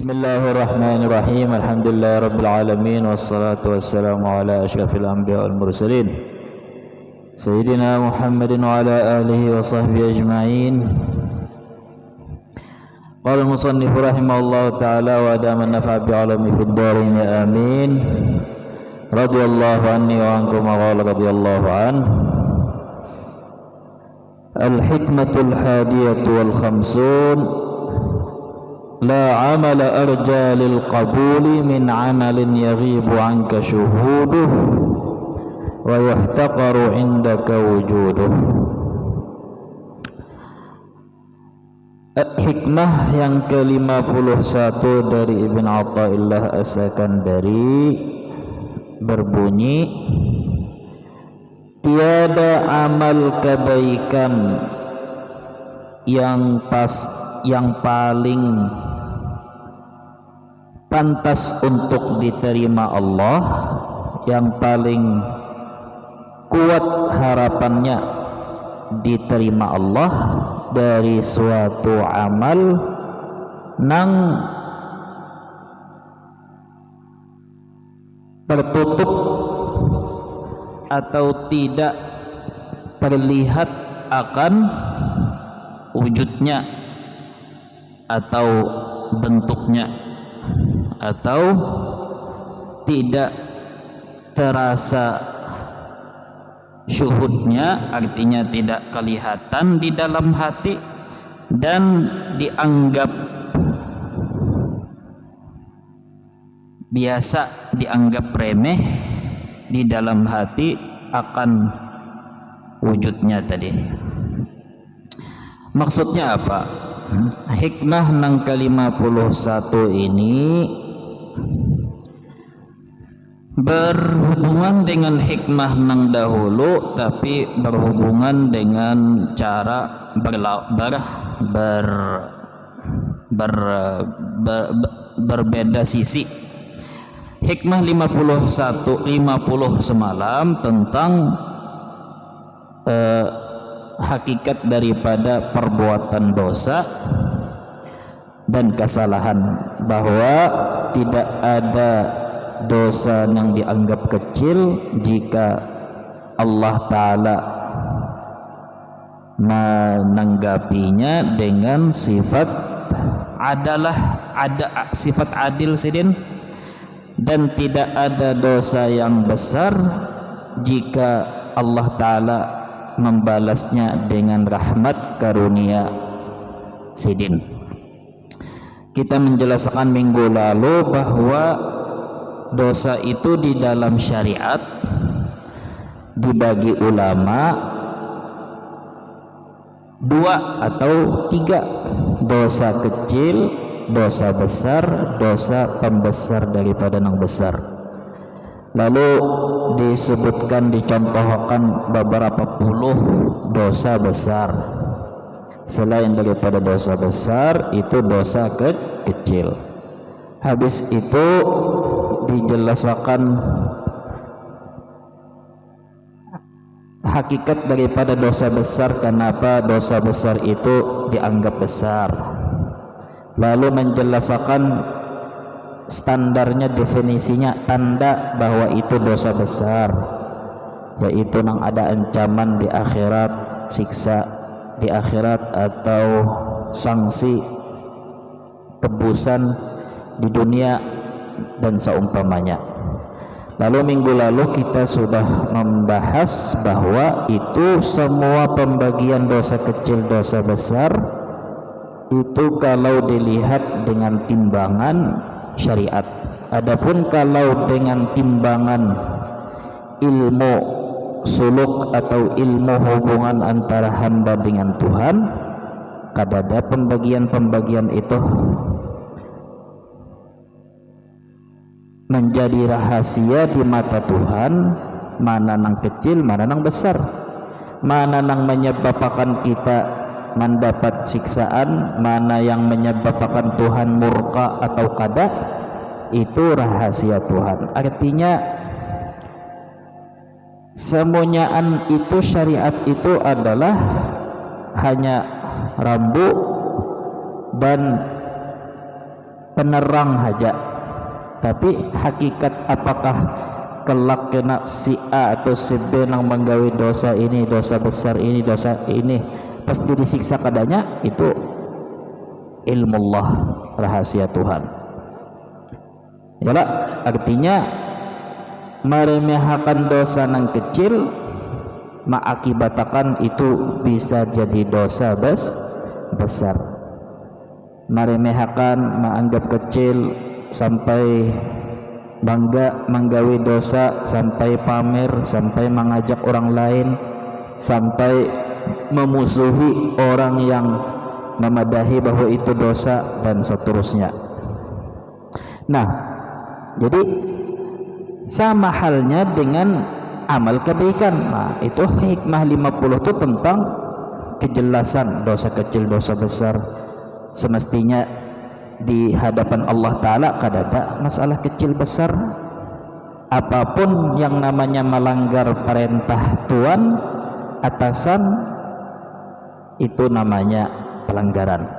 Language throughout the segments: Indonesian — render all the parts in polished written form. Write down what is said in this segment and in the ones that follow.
Bismillahirrahmanirrahim. Alhamdulillahirabbil alamin wassalatu wassalamu ala asyrafil anbiya wal mursalin sayyidina Muhammadin wa ala alihi wa sahbihi ajma'in. Qala al-musannif rahimahullahu ta'ala wa adama an-naf'a bi 'alami fid dharain amin. Radhiyallahu anni wa ankum wa qala radhiyallahu an. Al-hikmatul hadiyatu wal khamsun لا عمل أرجى للقبول من عمل يغيب عنك شهوده ويحتقر عندك وجوده. Hikmah yang ke-51 dari Ibn Athaillah As-Sakandari berbunyi, tiada amal kebaikan yang paling pantas untuk diterima Allah, yang paling kuat harapannya diterima Allah dari suatu amal nang tertutup atau tidak terlihat akan wujudnya atau bentuknya, atau tidak terasa syuhudnya, artinya tidak kelihatan di dalam hati dan dianggap biasa, dianggap remeh di dalam hati akan wujudnya tadi. Maksudnya apa? Hikmah nang ke-51 ini berhubungan dengan hikmah nang dahulu, tapi berhubungan dengan cara berbeda sisi. Hikmah 50 semalam tentang hakikat daripada perbuatan dosa dan kesalahan, bahwa tidak ada dosa yang dianggap kecil jika Allah Ta'ala menanggapinya dengan sifat sifat adil sidin, dan tidak ada dosa yang besar jika Allah Ta'ala membalasnya dengan rahmat karunia sidin. Kita menjelaskan minggu lalu bahwa dosa itu di dalam syariat dibagi ulama 2 atau 3, dosa kecil, dosa besar, dosa pembesar daripada yang besar. Lalu disebutkan, dicontohkan beberapa puluh dosa besar. Selain daripada dosa besar, itu dosa kecil. Habis itu dijelaskan hakikat daripada dosa besar, kenapa dosa besar itu dianggap besar. Lalu menjelaskan standarnya, definisinya, tanda bahwa itu dosa besar, yaitu nang ada ancaman di akhirat, siksa di akhirat atau sanksi tebusan di dunia dan seumpamanya. Lalu minggu lalu kita sudah membahas bahwa itu semua pembagian dosa kecil, dosa besar itu kalau dilihat dengan timbangan syariat. Adapun kalau dengan timbangan ilmu suluk atau ilmu hubungan antara hamba dengan Tuhan, kadada pembagian-pembagian itu menjadi rahasia di mata Tuhan, mana nang kecil, mana nang besar, mana nang menyebabkan kita mendapat siksaan, mana yang menyebabkan Tuhan murka atau kada, itu rahasia Tuhan. Artinya semuanyaan itu, syariat itu adalah hanya rambu dan penerang haja, tapi hakikat apakah kelak kena si A atau si B nang menggawe dosa ini, dosa besar ini, dosa ini pasti disiksa kadanya, itu ilmu Allah, rahasia Tuhan. Yalah, artinya meremehkan dosa nang kecil mengakibatkan itu bisa jadi dosa besar. Meremehkan, menganggap kecil sampai bangga menggawe dosa, sampai pamer, sampai mengajak orang lain, sampai memusuhi orang yang memadahi bahwa itu dosa dan seterusnya. Nah, jadi sama halnya dengan amal kebaikan. Nah, itu hikmah 50 itu tentang kejelasan dosa kecil, dosa besar. Semestinya di hadapan Allah Ta'ala kadada masalah kecil besar. Apapun yang namanya melanggar perintah Tuhan, atasan, itu namanya pelanggaran.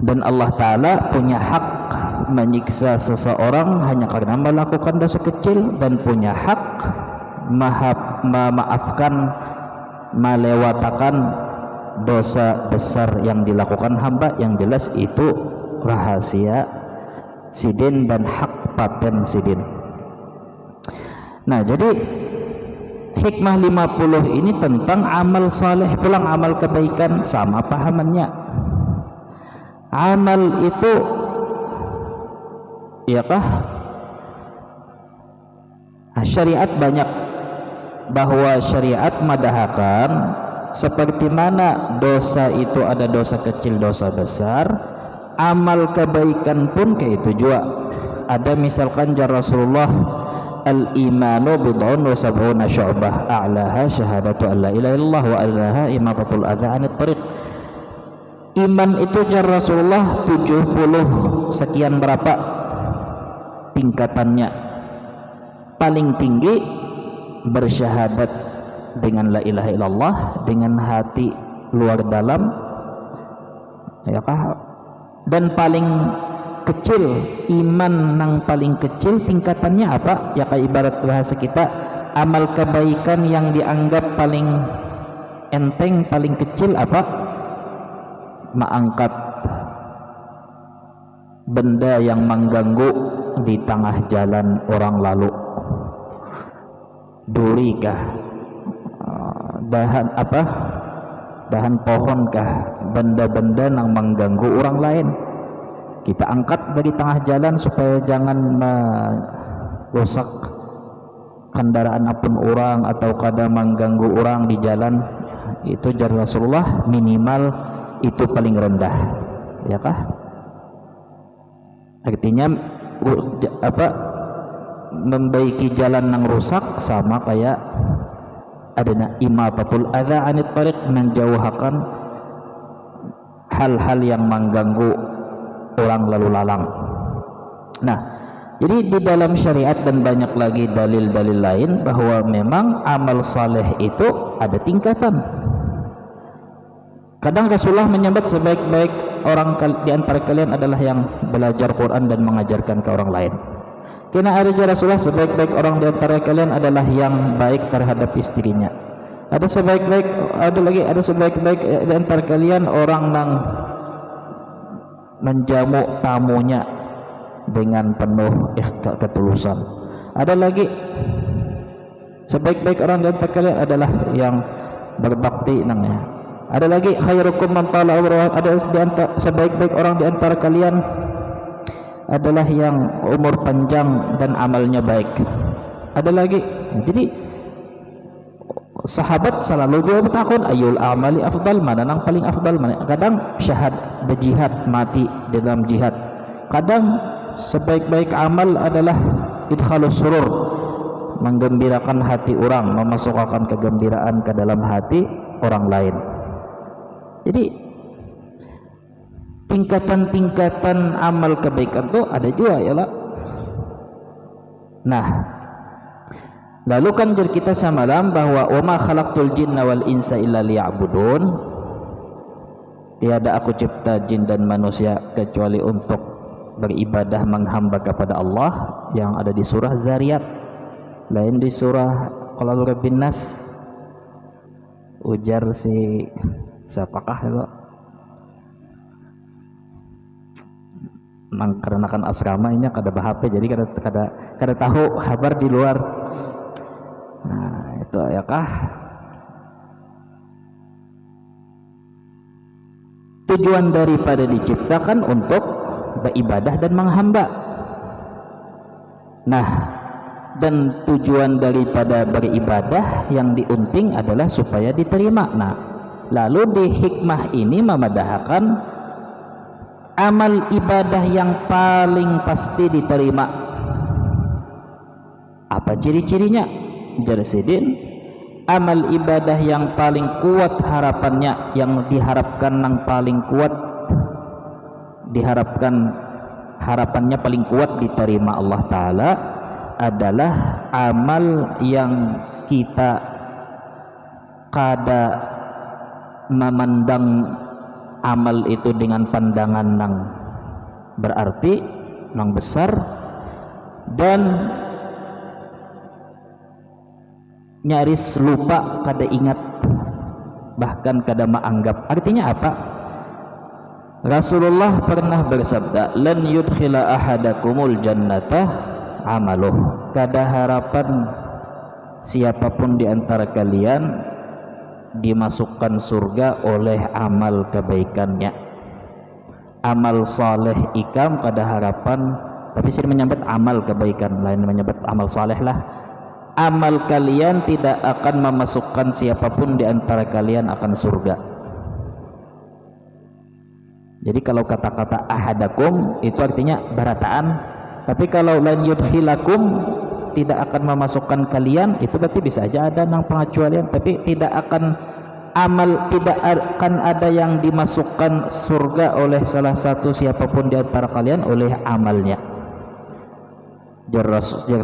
Dan Allah Ta'ala punya hak menyiksa seseorang hanya karena melakukan dosa kecil, dan punya hak memaafkan, melewatakan dosa besar yang dilakukan hamba. Yang jelas itu rahasia sidin dan hak paten sidin. Nah, jadi hikmah 50 ini tentang amal saleh, pulang amal kebaikan sama pahamannya. Amal itu iyakah syariat banyak, bahwa syariat madahakan seperti mana dosa itu ada dosa kecil, dosa besar, amal kebaikan pun kayak itu juga. Ada misalkan jar Rasulullah, al-imanu bid'un wa sab'una syu'bah, a'laha syahadatu an la ilaha illallah wa a'laha imatatul adza 'anit thariq. Iman itu jar Rasulullah 70 sekian berapa tingkatannya. Paling tinggi bersyahadat dengan la ilaha illallah dengan hati luar dalam, ya kah? Dan paling kecil, iman nang paling kecil tingkatannya apa? Ya kayak ibarat bahasa kita, amal kebaikan yang dianggap paling enteng, paling kecil apa? Mengangkat benda yang mengganggu di tengah jalan orang lalu. Duri kah, dahan apa, dahan pohon kah, benda-benda yang mengganggu orang lain, kita angkat dari tengah jalan supaya jangan merusak kendaraan apun orang atau kadang mengganggu orang di jalan. Itu jar Rasulullah minimal itu paling rendah, ya kah? Artinya apa, membaiki jalan yang rusak sama kayak adanya imatatul adza 'anit thariq, menjauhkan hal-hal yang mengganggu orang lalu lalang. Nah, jadi di dalam syariat dan banyak lagi dalil-dalil lain bahwa memang amal saleh itu ada tingkatan. Kadang Rasulullah menyebut sebaik-baik orang di antara kalian adalah yang belajar Quran dan mengajarkan ke orang lain. Kena ada Rasulullah sebaik-baik orang di antara kalian adalah yang baik terhadap istrinya. Ada sebaik-baik di antara kalian orang yang menjamu tamunya dengan penuh ketulusan. Ada lagi sebaik-baik orang di antara kalian adalah yang berbakti nangnya. Ada lagi khairukum man tala umruhu, ada sebaik-baik orang di antara kalian adalah yang umur panjang dan amalnya baik. Ada lagi. Jadi sahabat selalu dia bertakun ayul amali afdal, mana yang paling afdal, mana. Kadang syahad berjihad, mati dalam jihad. Kadang sebaik-baik amal adalah idkhalus surur, menggembirakan hati orang, memasukkan kegembiraan ke dalam hati orang lain. Jadi tingkatan-tingkatan amal kebaikan itu ada juga ya lah. Nah, lalu kan kita samalam bahwa wa ma khalaqtul jinna wal insa illa liya'budun, tiada aku cipta jin dan manusia kecuali untuk beribadah menghamba kepada Allah, yang ada di surah Zariyat. Lain di surah Qul a'udzu birabbin nas, ujar si siapakah itu nang karenakan asrama ini kada bahap, jadi kada tahu kabar di luar. Nah itu ya kah tujuan daripada diciptakan untuk beribadah dan menghamba. Nah, dan tujuan daripada beribadah yang diunting adalah supaya diterima. Nah, lalu di hikmah ini memadahkan amal ibadah yang paling pasti diterima. Apa ciri-cirinya? Jarsidin, amal ibadah yang paling kuat harapannya, yang diharapkan yang paling kuat, diharapkan harapannya paling kuat diterima Allah Ta'ala adalah amal yang kita kada memandang amal itu dengan pandangan yang berarti, yang besar, dan nyaris lupa, kada ingat, bahkan kada menganggap. Artinya apa? Rasulullah pernah bersabda, lan yudkhila ahadakumul jannata amaluh, kada harapan siapapun di antara kalian dimasukkan surga oleh amal kebaikannya. Amal saleh ikam kada harapan, tapi sering menyebut amal kebaikan, lain menyebut amal saleh lah. Amal kalian tidak akan memasukkan siapapun di antara kalian akan surga. Jadi kalau kata-kata ahadakum itu artinya barataan, tapi kalau lan yudkhilakum tidak akan memasukkan kalian, itu berarti bisa aja ada nang pengecualian, tapi tidak akan amal, tidak akan ada yang dimasukkan surga oleh salah satu siapapun di antara kalian oleh amalnya. Jar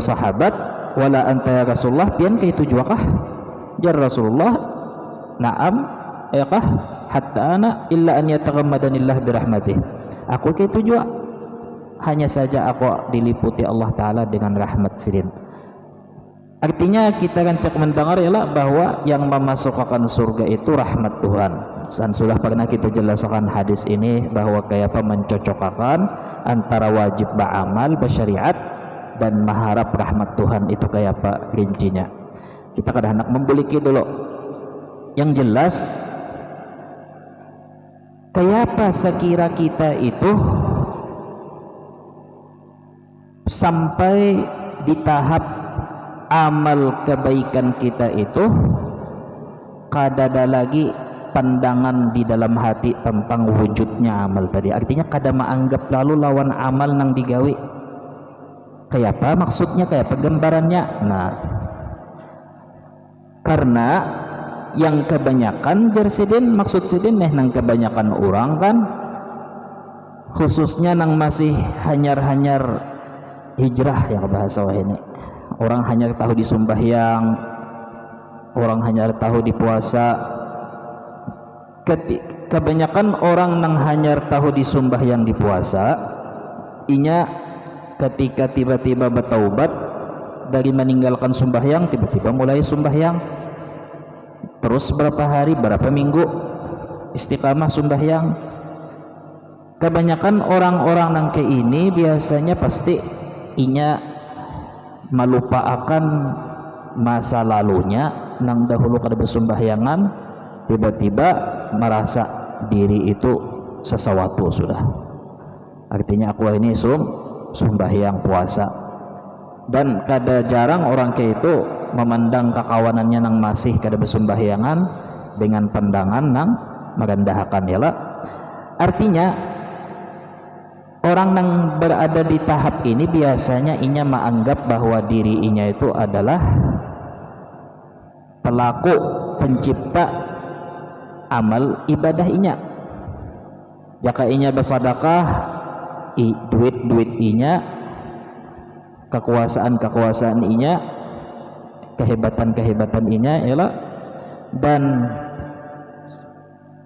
sahabat, wala anta ya Rasulullah, pian ke itu juga kah? Jar Rasulullah, na'am ya kah? Hatta ana illa an yataghammadanillah birahmatih. Aku ke itu juga, hanya saja aku diliputi Allah Ta'ala dengan rahmat sidin. Artinya kita kan cek mendengar ialah bahwa yang memasukkan surga itu rahmat Tuhan. Dan sudah pernah kita jelaskan hadis ini bahwa kayak apa mencocokkan antara wajib beramal bersyariat dan mengharap rahmat Tuhan itu kayak apa rincinya. Kita kadang hendak membuliki dulu. Yang jelas kayak apa sekira kita itu sampai di tahap amal kebaikan kita itu kada ada lagi pandangan di dalam hati tentang wujudnya amal tadi. Artinya kada menganggap lalu lawan amal nang digawi. Kayak apa maksudnya, kayak apa gambarannya. Nah, karena yang kebanyakan jersidin, maksud sidin nang kebanyakan orang kan khususnya nang masih hanyar-hanyar hijrah yang bahasa ini. Orang hanya tahu di sembahyang, orang hanya tahu di puasa. Kebanyakan orang nang hanya tahu di sembahyang di puasa, inya ketika tiba-tiba bertaubat dari meninggalkan sembahyang, tiba-tiba mulai sembahyang, terus berapa hari, berapa minggu istiqamah sembahyang. Kebanyakan orang-orang nang ke ini biasanya pasti inya melupakan masa lalunya nang dahulu kada bersumbahyangan, tiba-tiba merasa diri itu sesuatu sudah. Artinya aku ini sumbahyang puasa, dan kada jarang orang ke itu memandang kekawanannya nang masih kada bersumbahyangan dengan pandangan nang merendahkan ya lah. Artinya orang yang berada di tahap ini biasanya inya menganggap bahwa diri inya itu adalah pelaku pencipta amal ibadah inya. Jika inya bersedekah, duit inya, kekuasaan inya, kehebatan inya ialah, dan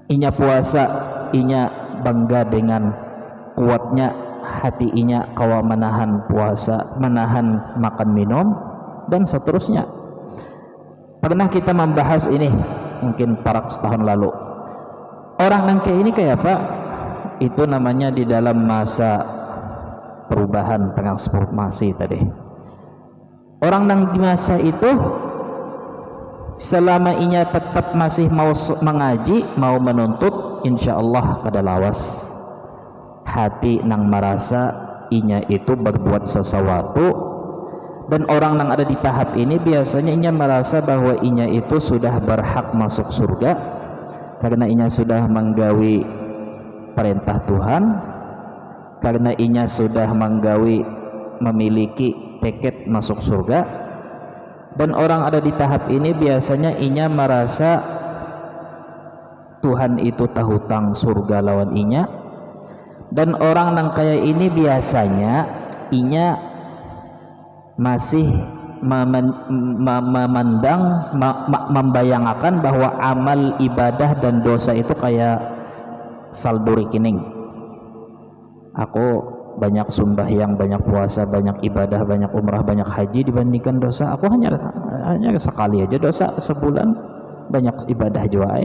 inya puasa, inya bangga dengan kuatnya hati inya kawa menahan puasa, menahan makan minum, dan seterusnya. Pernah kita membahas ini mungkin parak setahun lalu. Orang yang kayak ini kayak apa? Itu namanya di dalam masa perubahan transformasi tadi. Orang yang di masa itu selama inya tetap masih mau mengaji, mau menuntut, insya Allah kada lawas hati nang merasa inya itu berbuat sesuatu. Dan orang yang ada di tahap ini biasanya inya merasa bahwa inya itu sudah berhak masuk surga karena inya sudah menggawi perintah Tuhan, karena inya sudah menggawi memiliki tiket masuk surga. Dan orang ada di tahap ini biasanya inya merasa Tuhan itu tahu tang surga lawan inya. Dan orang yang kayak ini biasanya inya masih memandang, membayangkan bahwa amal ibadah dan dosa itu kayak saldo rekening. Aku banyak sembahyang, banyak puasa, banyak ibadah, banyak umrah, banyak haji dibandingkan dosa. Aku hanya sekali aja dosa sebulan, banyak ibadah juga.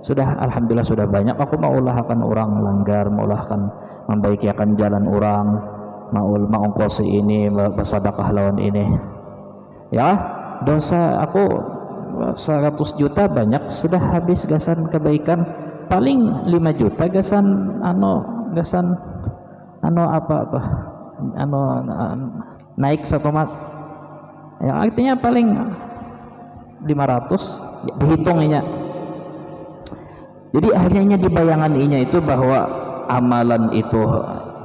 Sudah alhamdulillah sudah banyak. Aku mau ulahkan orang langgar, mau ulahkan membaikikan jalan orang, mau ongkosi ini, bersedekah lawan ini. Ya, dosa aku 100 juta banyak sudah habis gasan kebaikan. Paling 5 juta gasan naik satu mat. Ya, artinya paling 500 ya, dihitungnya. Jadi akhirnya di bayangan inya itu bahwa amalan itu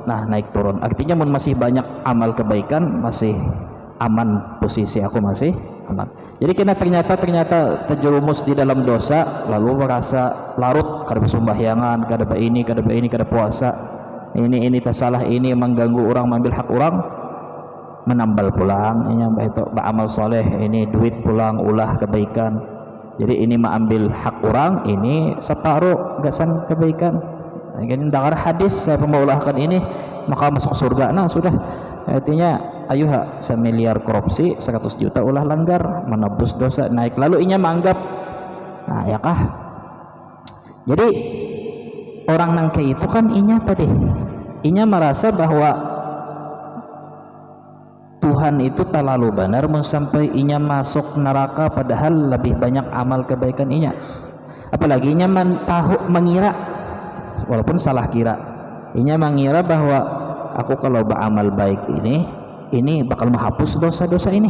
naik turun. Artinya masih banyak amal kebaikan, masih aman, posisi aku masih aman. Jadi kena ternyata terjerumus di dalam dosa, lalu merasa larut kada sembahyangan, kada ini, kada puasa. Ini tersalah, ini mengganggu orang, mengambil hak orang, menambal pulang, ini itu beramal soleh, ini duit pulang, ulah kebaikan. Jadi ini mengambil hak orang, ini separuh gasan kebaikan. Ini dengar hadis, saya pemaulahkan ini maka masuk surga. Nah sudah, artinya ayo semiliar korupsi, 100 juta ulah langgar, menebus dosa naik. Lalu inya menganggap, nah ya kah? Jadi orang nang kayak itu kan inya tadi, inya merasa bahwa Tuhan itu terlalu benar sampai inya masuk neraka padahal lebih banyak amal kebaikan inya. Apalagi inya mengira, walaupun salah kira, inya mengira bahwa aku kalau beramal baik ini bakal menghapus dosa-dosa ini.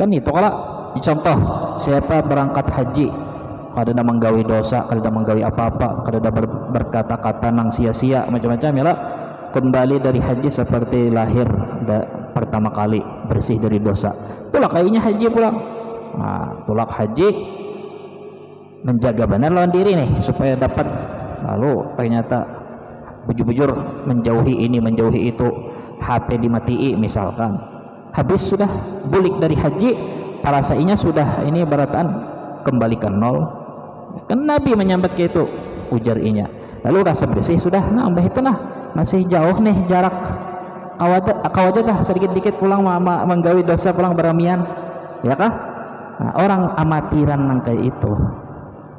Kan itu kalau contoh siapa berangkat haji kada ada menggawi dosa, kada ada menggawi apa-apa, kada ada berkata-kata nang sia-sia macam-macam ya lah, kembali dari haji seperti lahir pertama kali, bersih dari dosa. Pula kayaknya haji pulang. Nah, tulak haji menjaga benar lawan diri nih supaya dapat. Lalu ternyata bujur-bujur menjauhi ini, menjauhi itu, HP dimatii misalkan. Habis sudah bulik dari haji, parasainya sudah ini baratan kembalikan nol. Kan Nabi menyambat kayak itu, ujar inya. Lalu rasa bersih sudah, nah mbah itu masih jauh nih jarak. Kau aja dah sedikit-dikit pulang menggawi dosa, pulang beramian, ya kah? Nah, orang amatiran nang kayak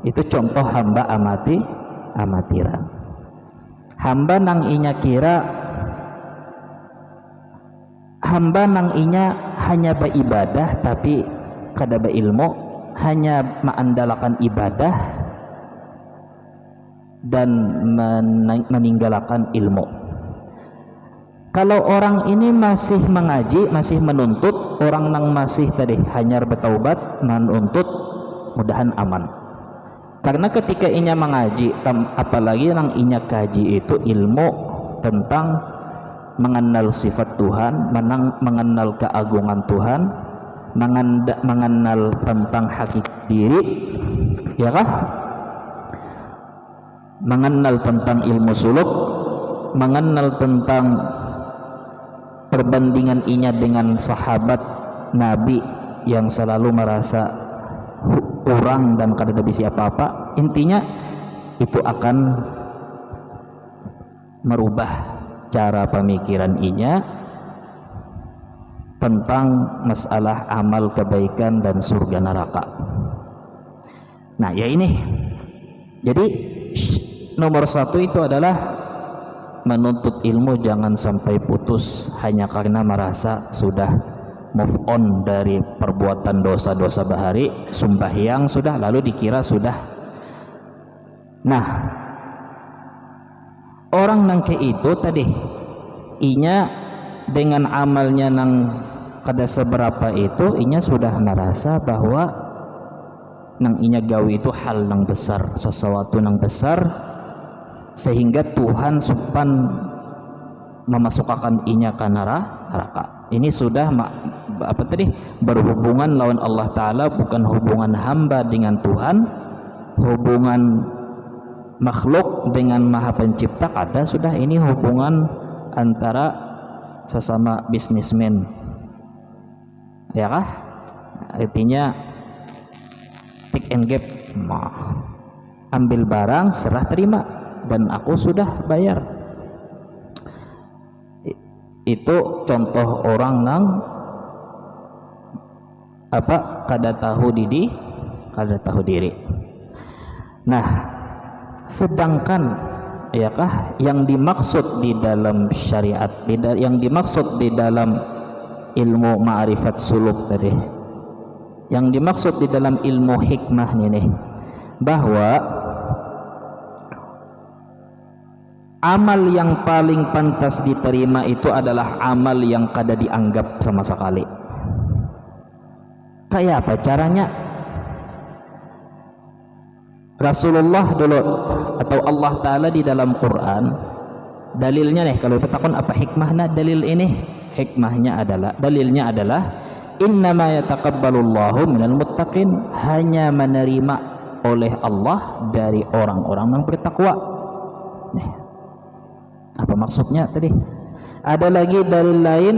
itu contoh hamba amatiran. Hamba nang inya kira, hamba nang inya hanya beribadah tapi kada berilmu, hanya mengandalkan ibadah dan meninggalkan ilmu. Kalau orang ini masih mengaji, masih menuntut, orang nang masih tadi hanya bertaubat, menuntut, mudahan aman. Karena ketika inya mengaji, apalagi nang inya kaji itu ilmu tentang mengenal sifat Tuhan, mengenal keagungan Tuhan, mengenal tentang hakikat diri, ya kah? Mengenal tentang ilmu suluk, mengenal tentang perbandingan inya dengan sahabat Nabi yang selalu merasa kurang dan kada bisa apa-apa. Intinya itu akan merubah cara pemikiran inya tentang masalah amal kebaikan dan surga neraka. Nah ya ini, jadi nomor satu itu adalah menuntut ilmu jangan sampai putus hanya karena merasa sudah move on dari perbuatan dosa-dosa bahari, sembahyang sudah lalu dikira sudah. Nah orang nang ke itu tadi inya dengan amalnya nang kada seberapa itu inya sudah merasa bahwa nang inya gawi itu hal nang besar, sesuatu nang besar, sehingga Tuhan supan memasukkan inya ke neraka. Ini sudah berhubungan lawan Allah Ta'ala, bukan hubungan hamba dengan Tuhan, hubungan makhluk dengan Maha Pencipta kada, sudah ini hubungan antara sesama bisnismen, ya kah? Artinya take and give, ambil barang serah terima dan aku sudah bayar. Itu contoh orang nang kada tahu diri. Nah sedangkan ya kah yang dimaksud di dalam syariat, yang dimaksud di dalam ilmu ma'rifat suluk tadi, yang dimaksud di dalam ilmu hikmah ini, bahwa amal yang paling pantas diterima itu adalah amal yang kada dianggap sama sekali. Kayak apa caranya? Rasulullah dulu atau Allah Ta'ala di dalam Quran, dalilnya nih kalau bertakon apa hikmahnya dalil ini, dalilnya adalah innama yataqabbalullahu minal muttaqin, hanya menerima oleh Allah dari orang-orang yang bertakwa. Nih, apa maksudnya tadi? Ada lagi dalil lain,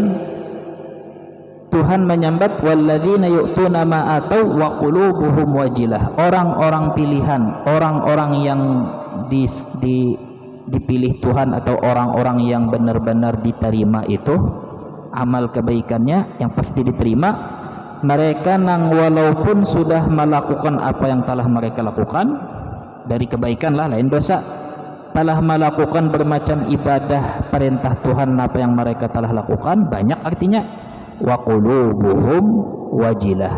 Tuhan menyambat walladzina yu'tuna ma atau wa qulubuhum wajilah, orang-orang pilihan, orang-orang yang dipilih Tuhan atau orang-orang yang benar-benar diterima itu amal kebaikannya yang pasti diterima, mereka nang walaupun sudah melakukan apa yang telah mereka lakukan dari kebaikan lah, lain dosa, telah melakukan bermacam ibadah perintah Tuhan apa yang mereka telah lakukan banyak, artinya wa qulubuhum wajilah,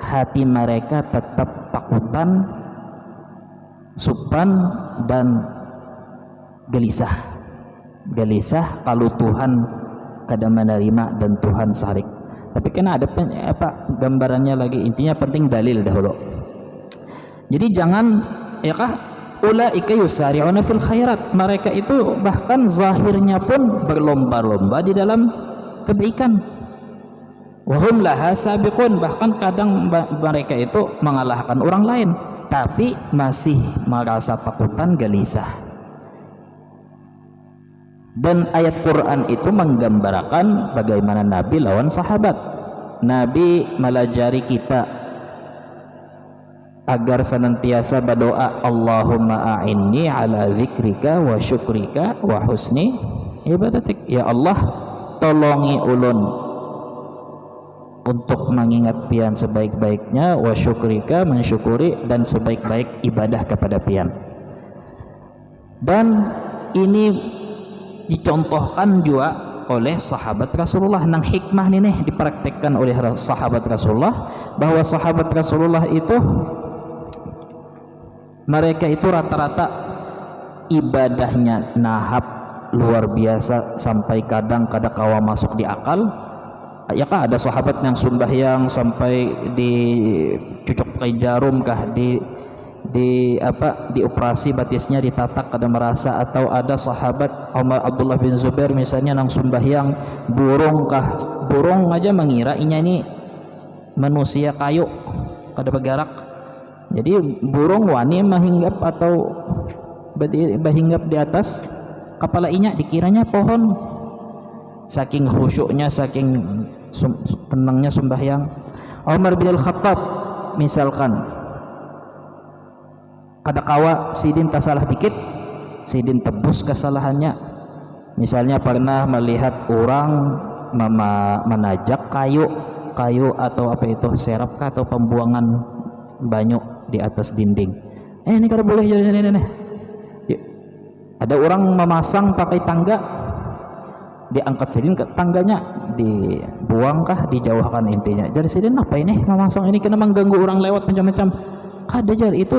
hati mereka tetap takutan, supan dan gelisah kalau Tuhan kada menerima dan Tuhan sarik. Tapi kena ada gambarannya lagi, intinya penting dalil dahulu. Jadi jangan ya kah ulaika yusari'una fil khairat, mereka itu bahkan zahirnya pun berlomba-lomba di dalam kebaikan. Wahum laha sabiqun, bahkan kadang mereka itu mengalahkan orang lain, tapi masih merasa takutan, gelisah. Dan ayat Quran itu menggambarkan bagaimana Nabi lawan sahabat. Nabi melajari kita agar senantiasa berdoa, Allahumma a'inni ala dzikrika wa syukrika wa husni ibadatik. Ya Allah, tolongi ulun untuk mengingat pian sebaik-baiknya, wa syukrika, mensyukuri, dan sebaik-baik ibadah kepada pian. Dan ini dicontohkan juga oleh sahabat Rasulullah. Nang hikmah ini dipraktekkan oleh sahabat Rasulullah, bahwa sahabat Rasulullah itu mereka itu rata-rata ibadahnya nahap luar biasa sampai kadang-kadang kawa masuk di akal. Ya kah ada sahabat yang sembahyang sampai dicucuk pakai jarum kah, dioperasi batisnya, ditatak kada merasa. Atau ada sahabat Abdullah bin Zubair misalnya nang sembahyang burung aja mengira ini manusia kayu kada bergerak. Jadi burung wani mahinggap atau berhinggap di atas kepala inya dikiranya pohon, saking khusyuknya, saking tenangnya sembahyang. Umar bin Al-Khattab misalkan kada kawa sidin tasalah dikit, sidin tebus kesalahannya. Misalnya pernah melihat orang menajak kayu atau serap atau pembuangan banyu di atas dinding. Ini kada boleh jadi ini. Ada orang memasang pakai tangga, diangkat sidin ke tangganya, dibuangkah, dijauhkan intinya. Jadi sidin apa ini memasang ini kena mengganggu orang lewat macam-macam. Kada jar itu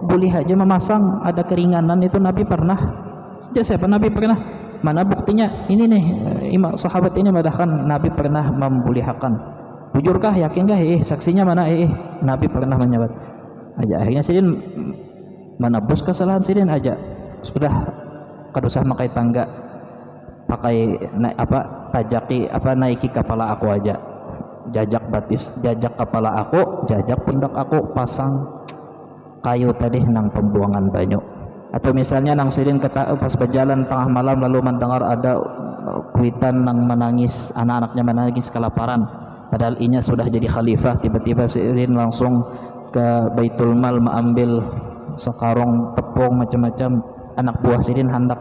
boleh aja memasang, ada keringanan itu. Nabi pernah. Siapa Nabi pernah? Mana buktinya? Ini nih sahabat ini madahkan Nabi pernah membolehkan. Jujurkah, yakinkah? Saksinya mana? Nabi pernah menyebut. Aja akhirnya sidin menebus kesalahan sidin aja. Sudah kada usah pakai tangga, pakai tajaki naiki kepala aku aja, jajak batis, jajak kepala aku, jajak pundak aku, pasang kayu tadi nang pembuangan banyu. Atau misalnya nang sidin pas berjalan tengah malam lalu mendengar ada kuitan nang menangis, anak-anaknya menangis kelaparan, padahal inya sudah jadi khalifah. Tiba-tiba sidin langsung ke Baitul Mal mengambil sekarung tepung macam-macam. Anak buah sidin hendak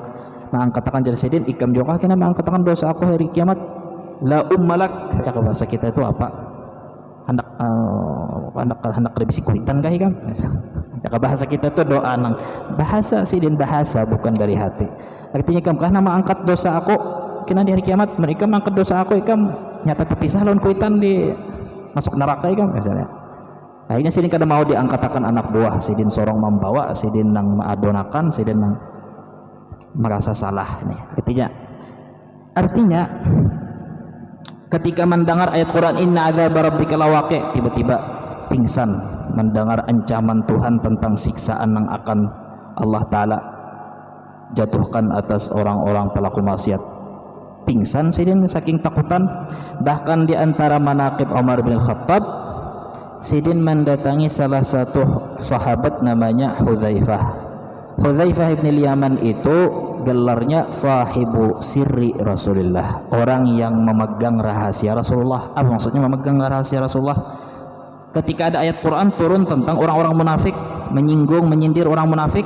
mengangkatakan jadi sidin, ikam juga kena mengangkatakan dosa aku hari kiamat, la ummalak. Ya bahasa kita itu apa? Hendak lebih kuitan kah ikam? Ya bahasa kita itu doa nang bahasa sidin, bahasa bukan dari hati. Artinya ikam kah nama angkat dosa aku kena di hari kiamat, mereka mengangkat dosa aku, ikam nyata terpisah lawan kuitan di masuk neraka ikam misalnya. Akhirnya sidin kada mau diangkatakan anak buah, sidin sorong membawa, sidin nang maadonakan, sidin nang merasa salah nih. Artinya ketika mendengar ayat Quran inna adzab rabbika lawaqi, tiba-tiba pingsan mendengar ancaman Tuhan tentang siksaan yang akan Allah Ta'ala jatuhkan atas orang-orang pelaku maksiat. Pingsan sidin saking takutan. Bahkan di antara manaqib Umar bin Khattab, sidin mendatangi salah satu sahabat namanya Hudzaifah bin Yaman. Itu gelarnya sahibu sirri Rasulullah, orang yang memegang rahasia Rasulullah. Apa maksudnya memegang rahasia Rasulullah? Ketika ada ayat Quran turun tentang orang-orang munafik, menyinggung, menyindir orang munafik,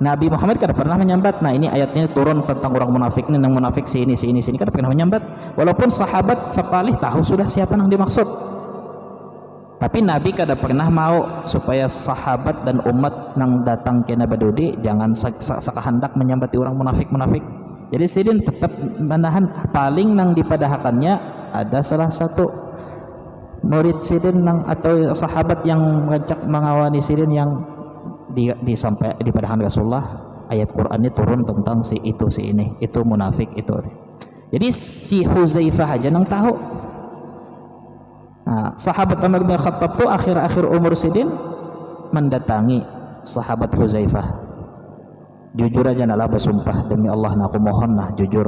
Nabi Muhammad kada pernah menyambat. Nah ini ayatnya turun tentang orang munafik, ini yang munafik sini kada pernah menyambat. Walaupun sahabat sepalih tahu sudah siapa yang dimaksud, tapi Nabi kada pernah mau supaya sahabat dan umat nang datang kena badudi jangan sakahandak menyambati orang munafik. Jadi sidin tetap menahan. Paling nang dipadahakannya ada salah satu murid sidin nang atau sahabat yang mengajak mengawani sidin yang disampai dipadahan Rasulullah, ayat Quran ini turun tentang si ini itu munafik itu. Jadi si Hudzaifah aja nang tahu. Nah, sahabat Umar bin Khattab tu akhir-akhir umur sidin mendatangi sahabat Hudzaifah. Jujur aja nalah bersumpah demi Allah, nah aku mohon lah jujur,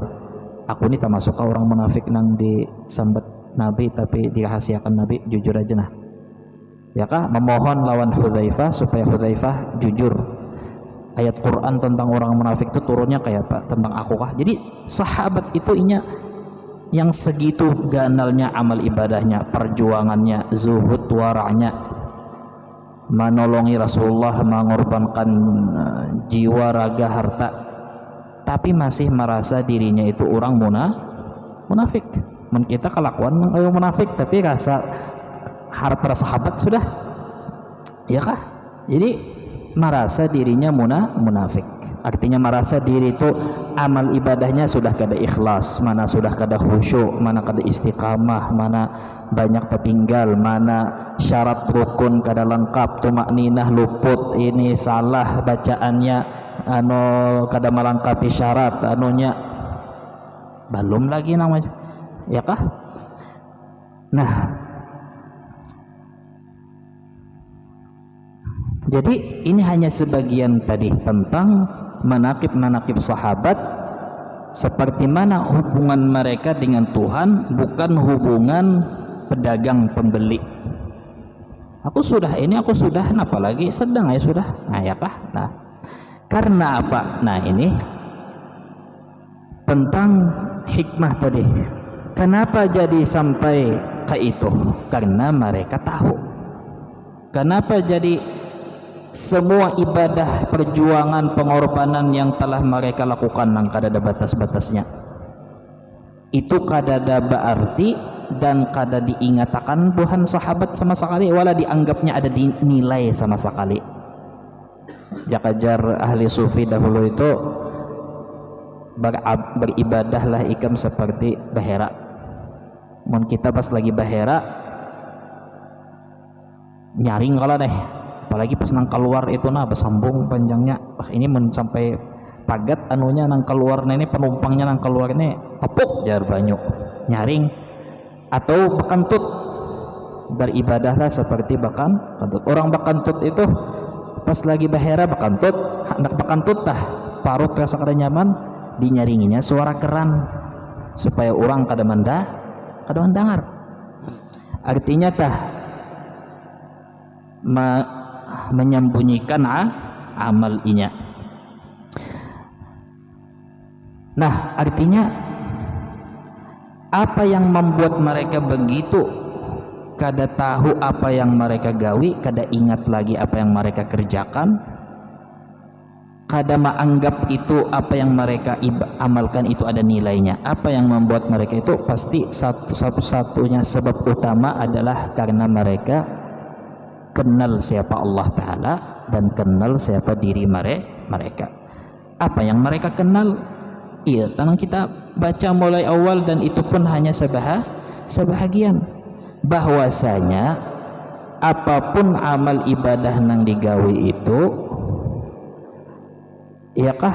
aku ni termasuk orang munafik nang disambat Nabi tapi dirahasiakan Nabi, jujur aja nah. Ya kah, memohon lawan Hudzaifah supaya Hudzaifah jujur. Ayat Quran tentang orang munafik itu turunnya kayak apa? Tentang aku kah? Jadi sahabat itu inya yang segitu ganalnya amal ibadahnya, perjuangannya, zuhud wara'nya, menolongi Rasulullah, mengorbankan jiwa, raga, harta, tapi masih merasa dirinya itu orang munafik. Men kita kelakuan munafik tapi rasa harta sahabat sudah, ya kah? Jadi merasa dirinya munafik. Artinya merasa diri itu amal ibadahnya sudah kada ikhlas, mana sudah kada khusyuk, mana kada istiqamah, mana banyak tertinggal, mana syarat rukun kada lengkap, tumakninah luput, ini salah bacaannya, kada melengkapi syarat anunya, belum lagi namanya, ya kah? Nah, Jadi ini hanya sebagian tadi tentang manaqib-manaqib sahabat, seperti mana hubungan mereka dengan Tuhan, bukan hubungan pedagang pembeli. Aku sudah ini, aku sudah, apalagi sedang ya sudah, nah ya kah? Nah, karena apa? Nah ini tentang hikmah tadi. Kenapa jadi sampai ke itu? Karena mereka tahu. Kenapa jadi semua ibadah, perjuangan, pengorbanan yang telah mereka lakukan nang kada ada batas-batasnya, itu kada ada berarti dan kada diingatakan Tuhan sahabat sama sekali, wala dianggapnya ada nilai sama sekali. Jakajar ahli sufi dahulu itu beribadahlah ikam seperti bahera. Mun kita pas lagi bahera nyaring kalau deh, apalagi pas nang keluar itu nah bersambung panjangnya, ini sampai pagat anunya nang keluar ini, penumpangnya nang keluar ini tepuk jar banyu nyaring, atau bekantut. Beribadahlah seperti bekantut. Orang bekantut itu pas lagi bahera bekantut, hendak bekantut tah parut rasa kada nyaman, dinyaringinya suara keran supaya orang kada mendengar. Artinya tah menyembunyikan amal inya. Nah, artinya apa yang membuat mereka begitu, kada tahu apa yang mereka gawi, kada ingat lagi apa yang mereka kerjakan, kada menganggap itu apa yang mereka amalkan itu ada nilainya. Apa yang membuat mereka itu pasti satu-satunya sebab utama adalah karena mereka kenal siapa Allah Ta'ala dan kenal siapa diri mereka. Apa yang mereka kenal, iya, tanang kita baca mulai awal, dan itu pun hanya sebahagian, bahwasanya apapun amal ibadah nang digawi itu, ya kah?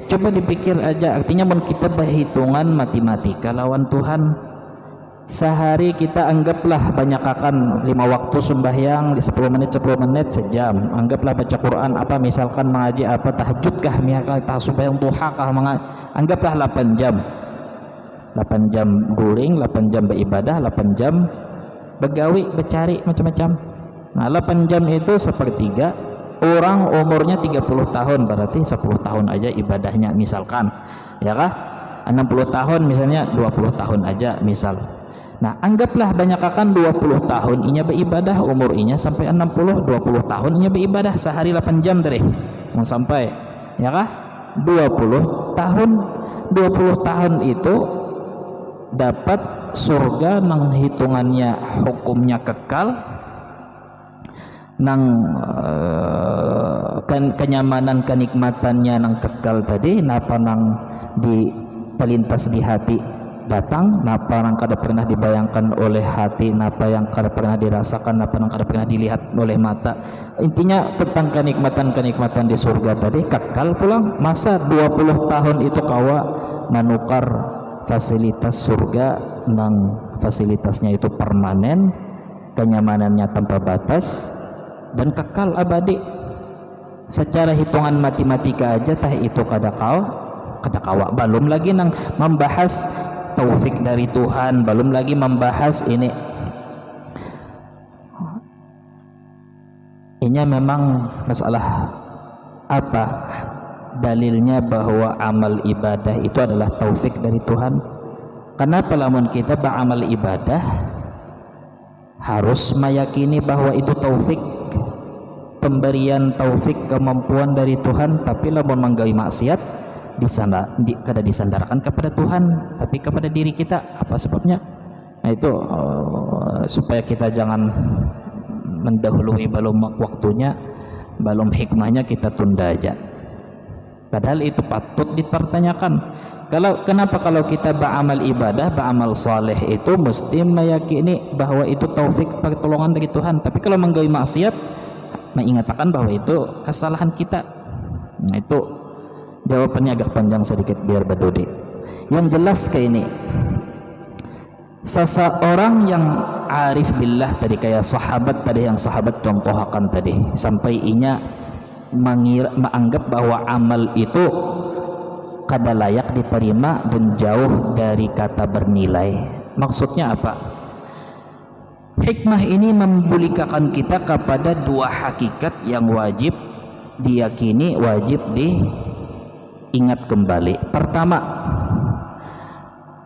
Coba dipikir aja, artinya mun kita berhitungan matematika lawan Tuhan, sehari kita anggaplah banyakakan 5 waktu sembahyang, 10 menit sejam, anggaplah baca Quran apa, misalkan mengaji apa, tahajud kah, misalkan sembahyang duha kah, anggaplah 8 jam guring, 8 jam beribadah, 8 jam begawi, becari macam-macam. Nah 8 jam itu sepertiga orang umurnya 30 tahun, berarti 10 tahun aja ibadahnya misalkan, ya kah? 60 tahun misalnya 20 tahun aja misal. Nah anggaplah banyakakan 20 tahun inya beribadah, umur inya sampai 60, 20 tahun inya beribadah, sehari 8 jam dari mau sampai, ya kah? 20 tahun itu dapat surga nang hitungannya hukumnya kekal, nang kenyamanan kenikmatannya nang kekal tadi, napa nang terlintas di hati datang, napa yang kada pernah dibayangkan oleh hati, napa yang kada pernah dirasakan, napa yang kada pernah dilihat oleh mata. Intinya tentang kenikmatan di surga tadi kekal pulang. Masa 20 tahun itu kawa menukar fasilitas surga nang fasilitasnya itu permanen, kenyamanannya tanpa batas dan kekal abadi. Secara hitungan matematika aja tah itu kada kawa, belum lagi nang membahas taufik dari Tuhan, belum lagi membahas ini memang masalah apa dalilnya bahwa amal ibadah itu adalah taufik dari Tuhan. Kenapa lamun kita beramal ibadah harus meyakini bahwa itu taufik, pemberian taufik, kemampuan dari Tuhan, tapi lamun menggawi maksiat kada disandarkan kepada Tuhan tapi kepada diri kita. Apa sebabnya? Nah itu supaya kita jangan mendahului belum waktunya, belum hikmahnya, kita tunda aja, padahal itu patut dipertanyakan. Kenapa kalau kita beramal ibadah, beramal saleh itu mesti meyakini bahwa itu taufik, pertolongan dari Tuhan, tapi kalau menggawi maksiat mengatakan bahwa itu kesalahan kita. Nah itu jawabannya agak panjang sedikit biar badudi. Yang jelas kayak ini, seseorang yang arif billah tadi, kayak sahabat tadi, yang sahabat contohakan tadi, sampai inya menganggap bahwa amal itu kada layak diterima dan jauh dari kata bernilai. Maksudnya apa? Hikmah ini membulikakan kita kepada dua hakikat yang wajib diyakini, wajib diingat kembali. Pertama,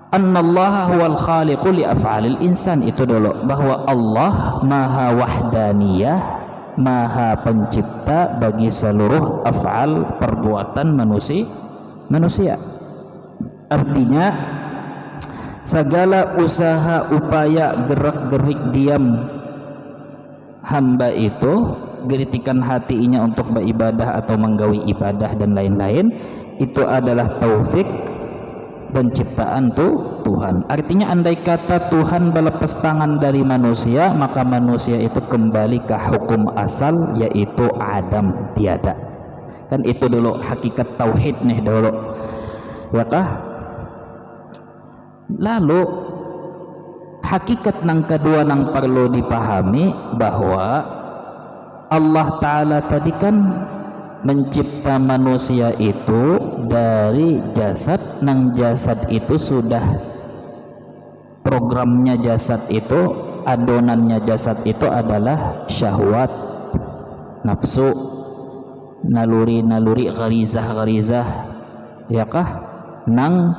annallaha huwal khaliqu li af'alil insan, itu dulu, bahwa Allah maha wahdaniyah, maha pencipta bagi seluruh af'al, perbuatan manusia. Artinya segala usaha, upaya, gerak-gerik diam hamba itu, geritikan hatinya untuk beribadah atau menggawi ibadah dan lain-lain, itu adalah taufik dan ciptaan Tuhan. Artinya andai kata Tuhan berlepas tangan dari manusia, maka manusia itu kembali ke hukum asal, yaitu Adam, tiada. Kan itu dulu hakikat tauhid nih dulu, ya kah? Lalu hakikat nang kedua nang perlu dipahami, bahwa Allah Ta'ala tadi kan mencipta manusia itu dari jasad, nang jasad itu sudah programnya, jasad itu, adonannya jasad itu adalah syahwat, nafsu, naluri-naluri, gharizah, ya kah? Nang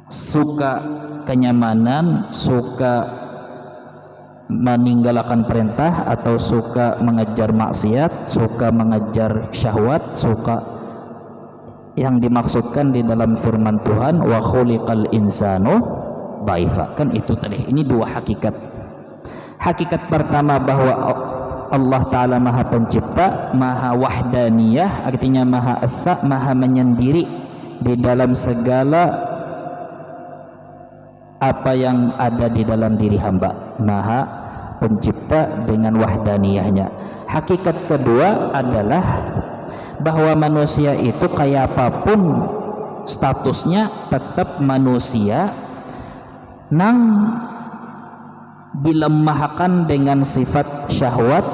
suka kenyamanan, suka meninggalkan perintah atau suka mengejar maksiat, suka mengejar syahwat, suka yang dimaksudkan di dalam firman Tuhan, wa khuliqal insanu dhaifa. Kan itu tadi. Ini dua hakikat. Hakikat pertama bahwa Allah Ta'ala maha pencipta, maha wahdaniyah, artinya maha esa, maha menyendiri di dalam segala apa yang ada di dalam diri hamba, maha pencipta dengan wahdaniyahnya. Hakikat kedua adalah bahwa manusia itu kayak apapun statusnya, tetap manusia nang dilemahkan dengan sifat syahwat,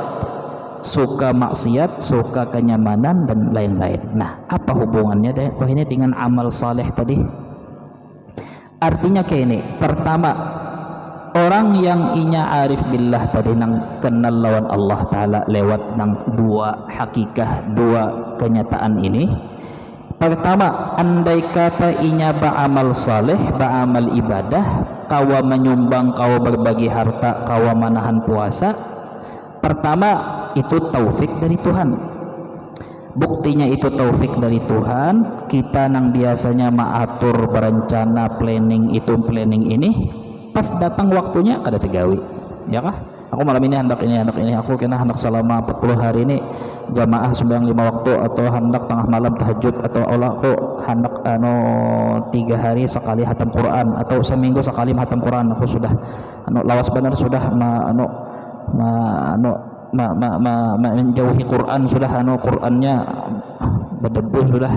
suka maksiat, suka kenyamanan dan lain-lain. Nah, apa hubungannya ini dengan amal saleh tadi? Artinya kayak ini. Pertama, orang yang inya arif billah tadi, nang kenal lawan Allah Ta'ala lewat nang dua hakikah, dua kenyataan ini. Pertama, andai kata inya ba'amal saleh, ba'amal ibadah, kawa menyumbang, kawa berbagi harta, kawa manahan puasa, pertama itu taufik dari Tuhan. Buktinya itu taufik dari Tuhan. Kita nang biasanya maatur, berencana, planning itu, planning ini, pas datang waktunya kada tegawi, ya kah? Aku malam ini hendak ini, aku kena hendak selama 40 hari ini jamaah sembahyang 5 waktu, atau hendak tengah malam tahajud, atau Allah aku hendak 3 hari sekali hatam Quran, atau seminggu sekali hatam Quran. Aku sudah lawas benar, sudah menjauhi Quran, sudah Qurannya berdebu sudah,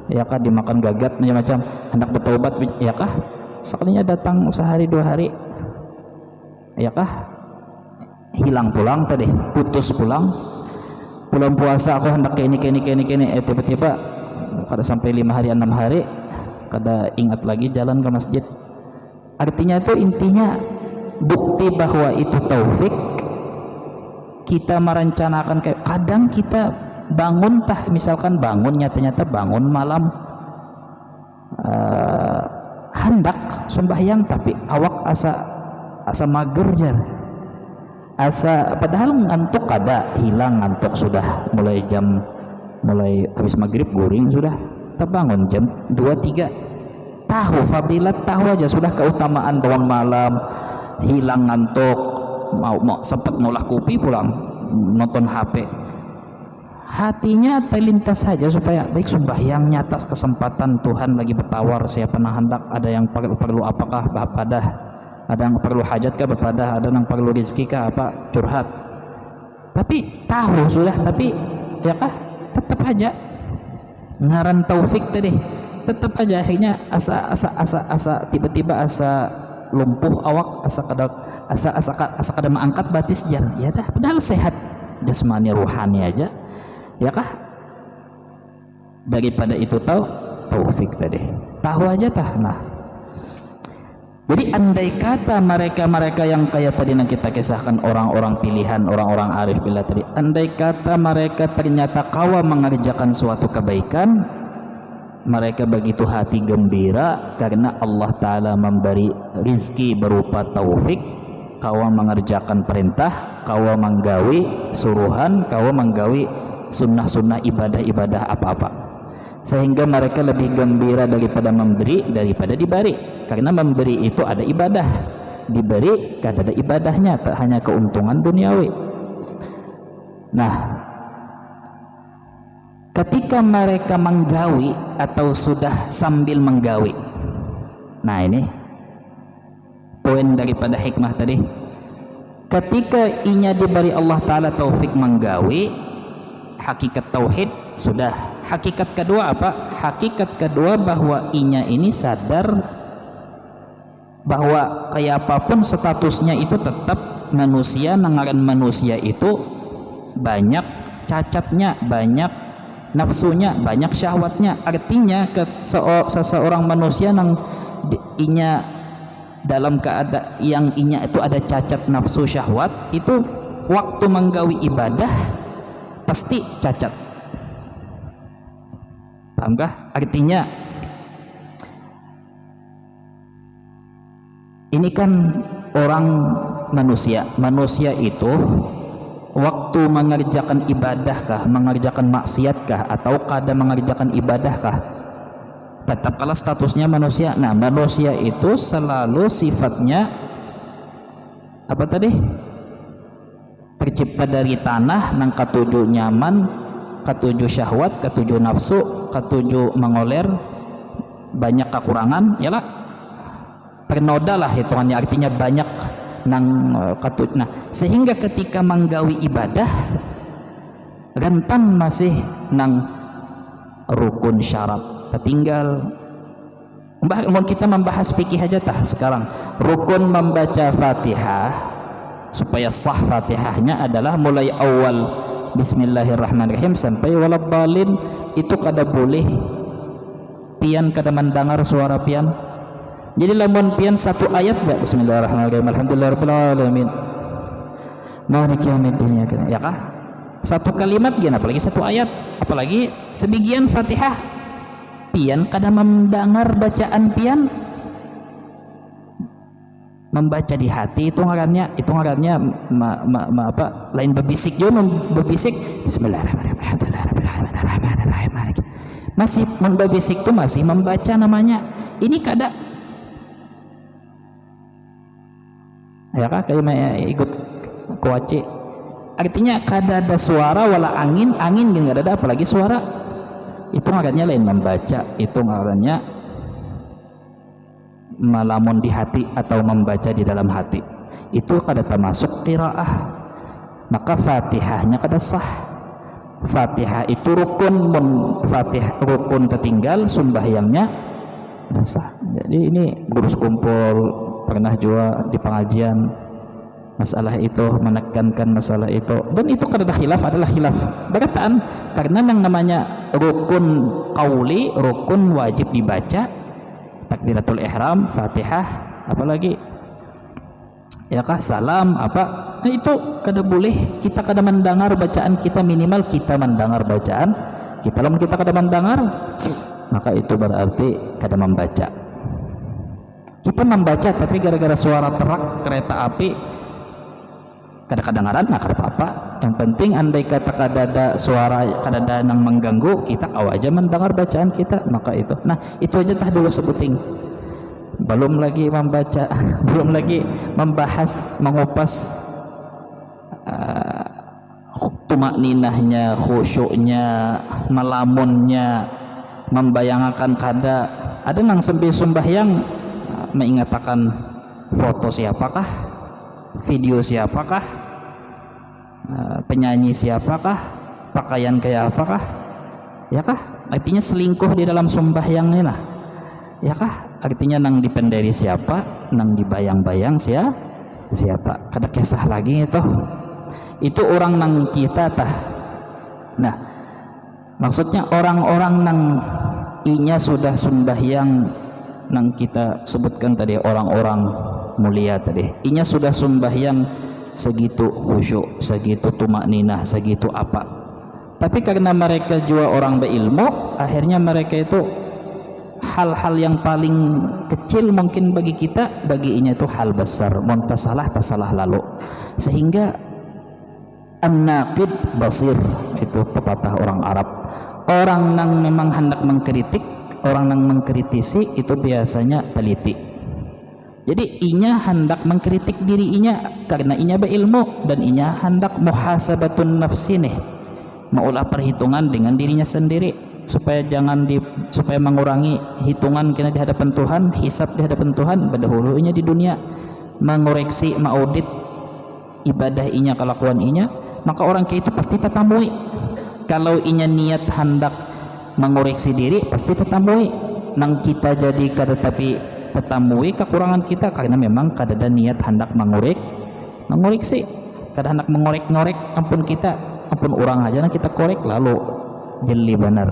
ya kah? Dimakan gagat macam-macam, hendak bertaubat, ya kah? Sekalinya datang sehari 2 hari, ya kah? Hilang pulang tadi, putus pulang, bulan puasa aku hendak ke ini, tiba-tiba kada sampai 5 hari 6 hari kada ingat lagi jalan ke masjid. Artinya itu, intinya bukti bahwa itu taufik. Kita merencanakan, kayak kadang kita bangun misalkan bangun, nyata-nyata bangun malam, hendak sembahyang tapi awak asa mager jar, padahal ngantuk kada hilang, ngantuk sudah mulai habis maghrib guring sudah terbangun jam 2-3, tahu fadilat, tahu aja sudah keutamaan bangun malam, hilang ngantuk, mau sempat ngolah kopi, pulang nonton HP, hatinya terlintas saja supaya baik sembahyang, nyata kesempatan Tuhan lagi bertawar, siapa nah hendak, ada yang perlu apakah bapadah, ada yang perlu hajat kah bapadah, ada yang perlu rezeki kah apa curhat, tapi tahu sudah, tapi ya kah tetap aja ngaran taufik tadi, tetap aja akhirnya asa tiba-tiba asa lumpuh awak, asa kada mengangkat batis jar, ya dah padahal sehat jasmani ruhani aja, ya kah? Daripada itu taufik tadi tahu aja tah. Nah, jadi andai kata mereka yang kayak tadi yang kita kisahkan, orang-orang pilihan, orang-orang arif billah tadi, andai kata mereka ternyata kawa mengerjakan suatu kebaikan, mereka begitu hati gembira karena Allah Ta'ala memberi rizki berupa taufik, kawa mengerjakan perintah, kawa menggawi suruhan, kawa menggawi sunnah-sunnah ibadah-ibadah apa-apa, sehingga mereka lebih gembira daripada memberi daripada diberi. Karena memberi itu ada ibadah, diberi kada ada ibadahnya, tak hanya keuntungan duniawi. Nah, ketika mereka menggawi atau sudah sambil menggawi, nah ini poin daripada hikmah tadi. Ketika inya diberi Allah Ta'ala taufik menggawi, hakikat tauhid sudah. Hakikat kedua apa? Hakikat kedua bahwa inya ini sadar bahwa kayak apapun statusnya itu tetap manusia. Nangaran manusia itu banyak cacatnya, banyak nafsunya, banyak syahwatnya. Artinya seseorang manusia nang inya dalam keadaan yang inya itu ada cacat nafsu syahwat, itu waktu menggawi ibadah pasti cacat. Pahamkah? Artinya ini kan orang manusia itu waktu mengerjakan ibadahkah, mengerjakan maksiatkah, atau kada mengerjakan ibadahkah, tetap kalah statusnya manusia. Nah, manusia itu selalu sifatnya apa tadi? Tercipta dari tanah, nang katujuh nyaman, katujuh syahwat, katujuh nafsu, katujuh mengoler, banyak kekurangan, yalah ternoda lah hitungannya, artinya banyak nang nah, sehingga ketika menggawi ibadah rentan masih nang rukun syarat tertinggal. Kita membahas fikih aja tah sekarang. Rukun membaca Fatihah supaya sah Fatihahnya adalah mulai awal bismillahirrahmanirrahim sampai waladhdallin, itu kada boleh pian kada mendengar suara pian. Jadi lamun pian satu ayat gak bismillahirrahmanirrahim alhamdulillahirabbil alamin maliki yaumiddin, ya kah? Satu kalimat gini, apalagi satu ayat, apalagi sebagian Fatihah pian kada mendengar bacaan pian, membaca di hati itu ngarannya apa lain berbisik juga, berbisik bismillahirrahmanirrahim alhamdulillahirabbil alamin masih berbisik itu masih membaca namanya. Ini kada, ya kah? Kayak ikut kuaci, artinya kada ada suara wala angin gini kada ada, apalagi suara, itu ngarannya lain membaca, itu ngarannya melamun di hati atau membaca di dalam hati, itu kada termasuk qiraah, maka Fatihahnya kada sah. Fatihah itu rukun, Fatihah rukun tertinggal sembahyangnya kada sah. Jadi ini gurus kumpul pernah juga di pengajian masalah itu, menekankan masalah itu, dan itu kada ada khilaf, adalah khilaf berataan, karena yang namanya rukun qauli, rukun wajib dibaca, takbiratul ihram, Fatihah, apalagi ya kah salam apa, nah itu kada boleh kita kada mendengar bacaan kita, minimal kita mendengar bacaan kita. Lamun kita kada mendengar, maka itu berarti kada membaca. Kita membaca tapi gara-gara suara terak kereta api kada kedengaran, nah kada apa-apa. Yang penting andai kata kada ada suara, kada ada yang mengganggu kita, aja mendengar bacaan kita, maka itu. Nah, itu aja tah dulu sebuting. Belum lagi membaca, belum lagi membahas, mengupas tumakninahnya, khusyuknya, melamunnya, membayangkan kada ada nang sampai sembahyang mengatakan foto siapakah, video siapakah, penyanyi siapakah, pakaian kayak apakah, ya kah? Artinya selingkuh di dalam sembahyangnya lah. Ya kah? Artinya nang dipenderi siapa, nang dibayang-bayang siapa. Kada kisah lagi itu orang nang kita tah. Nah, maksudnya orang-orang nang inya sudah sembahyang, nang kita sebutkan tadi orang-orang mulia tadi, inya sudah sembahyang segitu khusyuk, segitu tumakninah, segitu apa, tapi karena mereka juga orang berilmu, akhirnya mereka itu hal-hal yang paling kecil mungkin bagi kita, bagi inya itu hal besar, mun tasalah lalu, sehingga an-naqid basir, itu pepatah orang Arab. Orang yang memang hendak mengkritik, orang yang mengkritisi itu biasanya teliti. Jadi inya hendak mengkritik diri inya karena inya berilmu, dan inya hendak muhasabatun nafsi nih, maulah perhitungan dengan dirinya sendiri supaya supaya mengurangi hitungan kena di hadapan Tuhan, hisab di hadapan Tuhan, berdahulunya di dunia mengoreksi, mengaudit ibadah inya, kelakuan inya, maka orang kayak itu pasti tetamui. Kalau inya niat hendak mengoreksi diri, pasti tetamui. Nang kita jadi kada tapi tetamui kekurangan kita karena memang kada ada niat hendak mengoreksi, kada hendak mengorek-ngorek, ampun orang aja nah kita korek lalu jeli benar.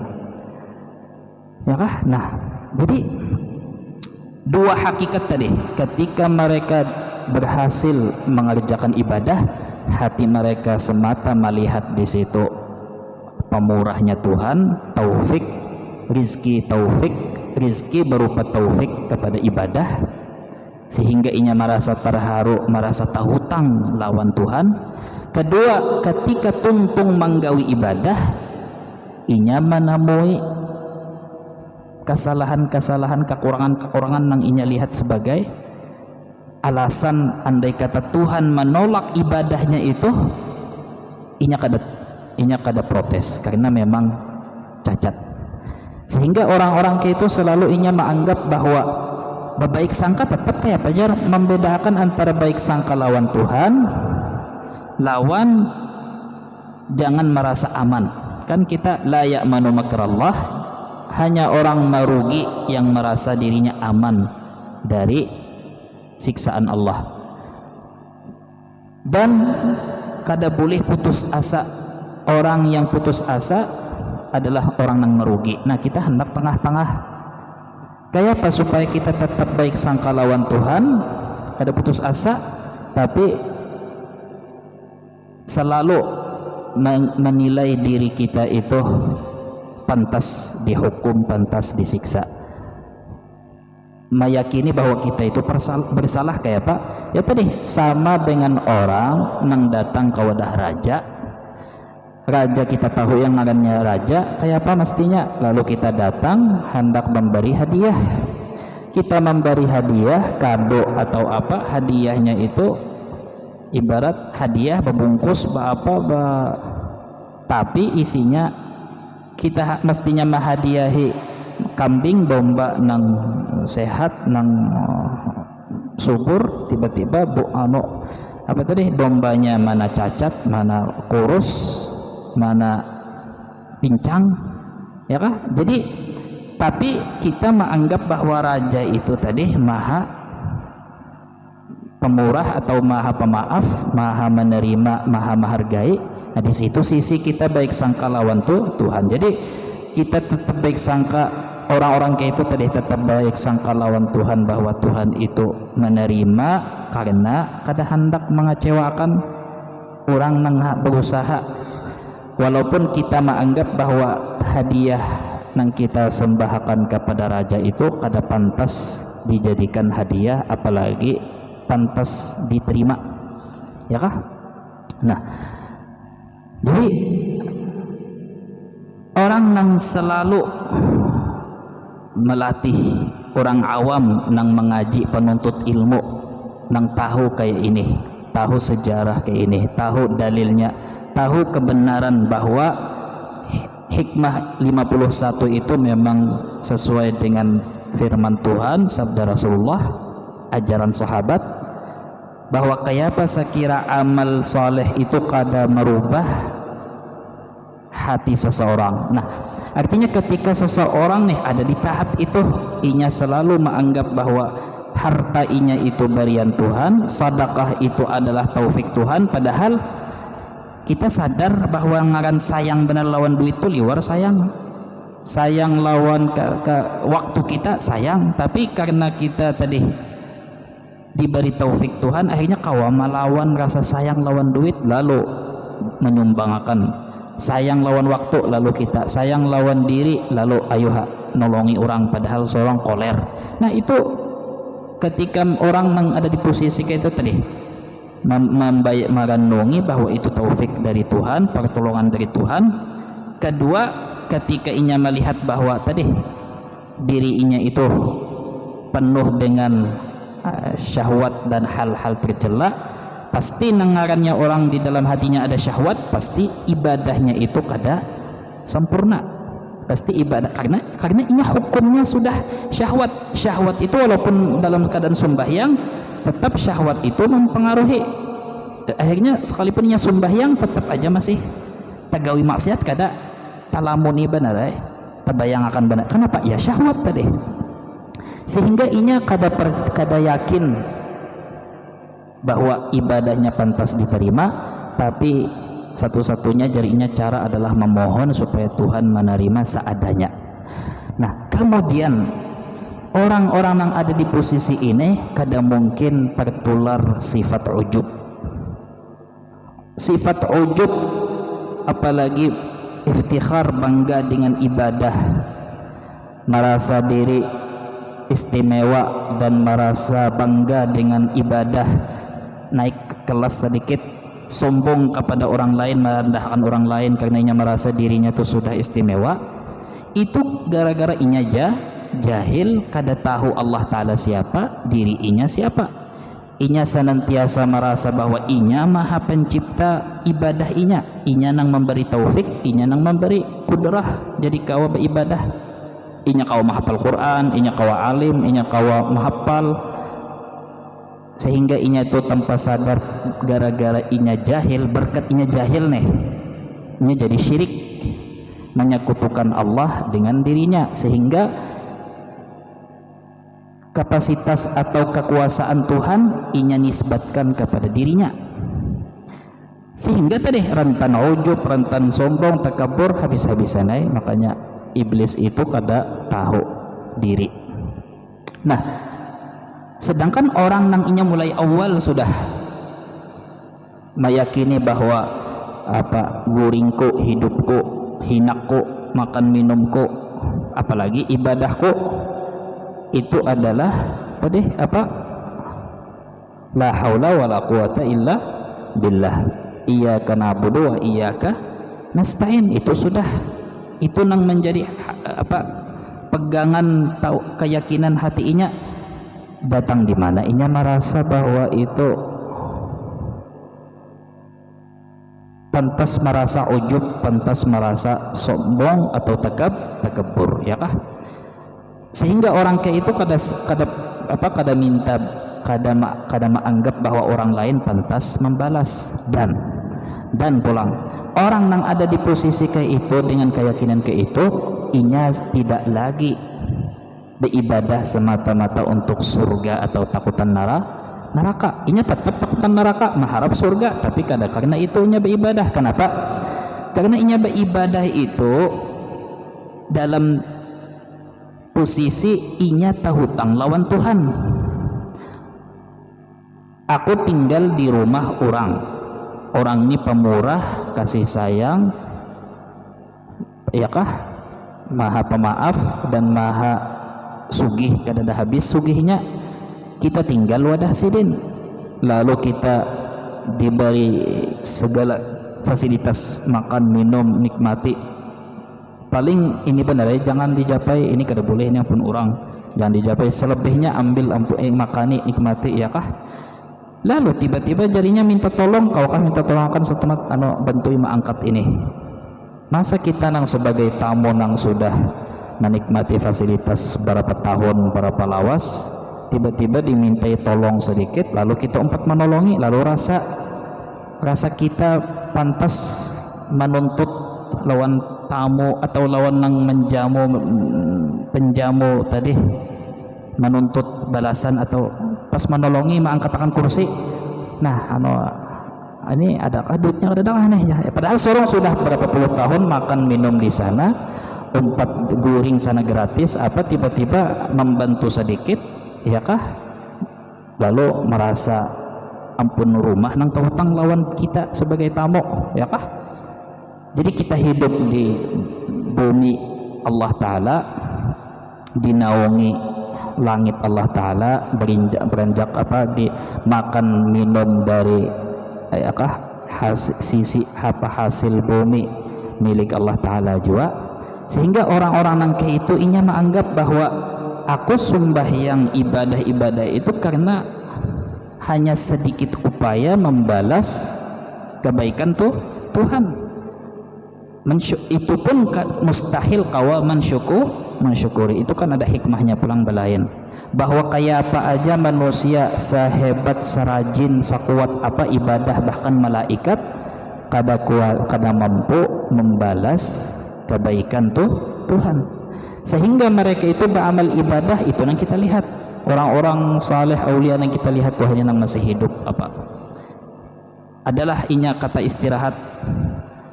Ya kah? Nah, jadi dua hakikat tadi, ketika mereka berhasil mengerjakan ibadah, hati mereka semata melihat di situ pemurahnya Tuhan, taufik, rizki berupa taufik kepada ibadah, sehingga inya merasa terharu, merasa tahutang lawan Tuhan. Kedua, ketika tuntung menggawi ibadah, inya menemui kesalahan-kesalahan, kekurangan-kekurangan yang inya lihat sebagai alasan andai kata Tuhan menolak ibadahnya itu, inya kada protes karena memang cacat. Sehingga orang-orang kayak itu selalu inya menganggap bahwa berbaik sangka tetap kayak pajar, membedakan antara baik sangka lawan Tuhan, lawan jangan merasa aman. Kan kita la ya'manu makrallah, hanya orang merugi yang merasa dirinya aman dari siksaan Allah. Dan kada boleh putus asa. Orang yang putus asa adalah orang yang merugi. Nah, kita hendak tengah-tengah. Kayak apa supaya kita tetap baik sangka lawan Tuhan, kada putus asa, tapi selalu menilai diri kita itu pantas dihukum, pantas disiksa, meyakini bahwa kita itu bersalah. Kayak apa? Ya tadi sama dengan orang yang datang ke wadah raja, kita tahu yang ngarannya raja kayak apa mestinya, lalu kita datang hendak memberi hadiah. Kita memberi hadiah, kado atau apa, hadiahnya itu ibarat hadiah berbungkus tapi isinya kita mestinya menghadiahi kambing domba nang sehat, nang subur, tiba-tiba apa tadi, dombanya mana cacat, mana kurus, mana pincang, ya kah? Jadi tapi kita menganggap bahwa raja itu tadi maha pemurah atau maha pemaaf, maha menerima, maha menghargai. Nah, di situ sisi kita baik sangka lawan Tuhan. Jadi kita tetap baik sangka, orang-orang kayak itu tadi tetap baik sangka lawan Tuhan, bahwa Tuhan itu menerima karena kada hendak mengecewakan orang yang berusaha. Walaupun kita menganggap bahwa hadiah yang kita sembahkan kepada raja itu kada pantas dijadikan hadiah, apalagi pantas diterima, ya kah? Nah, jadi orang yang selalu melatih orang awam yang mengaji, penuntut ilmu, yang tahu kayak ini, tahu sejarah kayak ini, tahu dalilnya, tahu kebenaran bahwa hikmah 51 itu memang sesuai dengan firman Tuhan, sabda Rasulullah, ajaran sahabat, bahwa kayak apa sekira amal soleh itu kada merubah hati seseorang. Nah, artinya ketika seseorang nih ada di tahap itu, inya selalu menganggap bahwa harta inya itu berian Tuhan, sedekah itu adalah taufik Tuhan, padahal kita sadar bahwa ngaran sayang benar lawan duit itu liwar sayang. Sayang lawan waktu kita sayang, tapi karena kita tadi diberi taufik Tuhan, akhirnya kawa melawan rasa sayang lawan duit, lalu menyumbangkan. Sayang lawan waktu, lalu kita sayang lawan diri, lalu ayo nolongi orang padahal seorang koler. Nah, itu ketika orang yang ada di posisi kayak itu tadi merenungi bahwa itu taufik dari Tuhan, pertolongan dari Tuhan. Kedua, ketika inya melihat bahwa tadi diri inya itu penuh dengan syahwat dan hal-hal tercela, pasti nengarannya orang di dalam hatinya ada syahwat, pasti ibadahnya itu kada sempurna, pasti ibadah karena inya hukumnya sudah syahwat itu walaupun dalam keadaan sembahyang tetap syahwat itu mempengaruhi. Akhirnya sekalipun inya sembahyang tetap aja masih tagawi maksiat, kada talamuni benar tabayang akan benar. Kenapa? Ya syahwat tadi, sehingga inya kada yakin bahwa ibadahnya pantas diterima, tapi satu-satunya jarinya cara adalah memohon supaya Tuhan menerima seadanya. Nah, kemudian orang-orang yang ada di posisi ini kada mungkin tertular sifat ujub. Sifat ujub, apalagi iftikhar, bangga dengan ibadah, merasa diri istimewa dan merasa bangga dengan ibadah, naik kelas sedikit, sombong kepada orang lain, merendahkan orang lain karena inya merasa dirinya itu sudah istimewa. Itu gara-gara inya jahil, kada tahu Allah Ta'ala siapa, diri inya siapa. Inya senantiasa merasa bahwa inya maha pencipta ibadah inya nang memberi taufik, inya nang memberi kudrah jadi kawa beribadah. Inya kawa menghafal Quran, inya kawa alim, inya kawa menghafal, sehingga inya itu tanpa sadar gara-gara inya jahil, berkat inya jahil nih, inya jadi syirik, menyekutukan Allah dengan dirinya, sehingga kapasitas atau kekuasaan Tuhan inya nisbatkan kepada dirinya, sehingga tadi rentan ujub, rentan sombong, takabur, habis-habisan. Makanya iblis itu kada tahu diri. Nah, sedangkan orang nang inya mulai awal sudah meyakini bahwa guringku, hidupku, hinakku, makan minumku, apalagi ibadahku itu adalah tadi la haula wala quwata illa billah, iyyaka na'budu wa iyyaka nasta'in. Itu sudah, itu nang menjadi pegangan keyakinan hati inya. Datang di mana inya merasa bahwa itu pantas merasa ujub, pantas merasa sombong atau takabur, ya kah? Sehingga orang kayak itu kada minta, kada menganggap bahwa orang lain pantas membalas. Dan pulang orang yang ada di posisi kayak itu dengan keyakinan kayak itu, inya tidak lagi beribadah semata-mata untuk surga atau takutan neraka. Inya tetap takutan neraka, mengharap surga, tapi karena itu inya beribadah. Kenapa? Karena inya beribadah itu dalam posisi inya tahutang lawan Tuhan. Aku tinggal di rumah orang ini pemurah, kasih sayang, ya kah, maha pemaaf dan maha sugih, kada ada habis sugihnya. Kita tinggal wadah sidin, lalu kita diberi segala fasilitas makan, minum, nikmati. Paling ini benar jangan dijapai, ini kada boleh, ini ampun orang, jangan dijapai, selebihnya ambil, makani, nikmati, ya kah. Lalu tiba-tiba jarinya minta tolong, kau kah minta tolong akan setemat bantui mengangkat ini. Masa kita nang sebagai tamu nang sudah menikmati fasilitas berapa tahun, berapa lawas, tiba-tiba dimintai tolong sedikit, lalu kita menolongi, lalu rasa kita pantas menuntut lawan tamu atau lawan nang menjamu penjamu tadi menuntut balasan atau pas menolongi mengangkat tangan kursi. Nah, ini adakah duitnya adakah nih ya? Padahal seorang sudah berapa puluh tahun makan minum di sana, umpat guring sana gratis, apa tiba-tiba membantu sedikit, ya kah? Lalu merasa ampun rumah nang hutang lawan kita sebagai tamu, ya kah? Jadi kita hidup di bumi Allah Ta'ala, dinaungi langit Allah Ta'ala, beranjak makan minum dari sisi hasil bumi milik Allah Ta'ala juga, sehingga orang-orang nang itu inya menganggap bahwa aku sembahyang ibadah-ibadah itu karena hanya sedikit upaya membalas kebaikan Tuhan. Itu pun mustahil kawa mensyukuri. Itu kan ada hikmahnya pulang belayan, bahwa kayak apa aja manusia sehebat, serajin, sekuat apa ibadah, bahkan malaikat kada mampu membalas kebaikan Tuhan. Sehingga mereka itu beramal ibadah itu yang kita lihat, orang-orang saleh aulia yang kita lihat Tuhannya yang masih hidup apa adalah inya kata istirahat,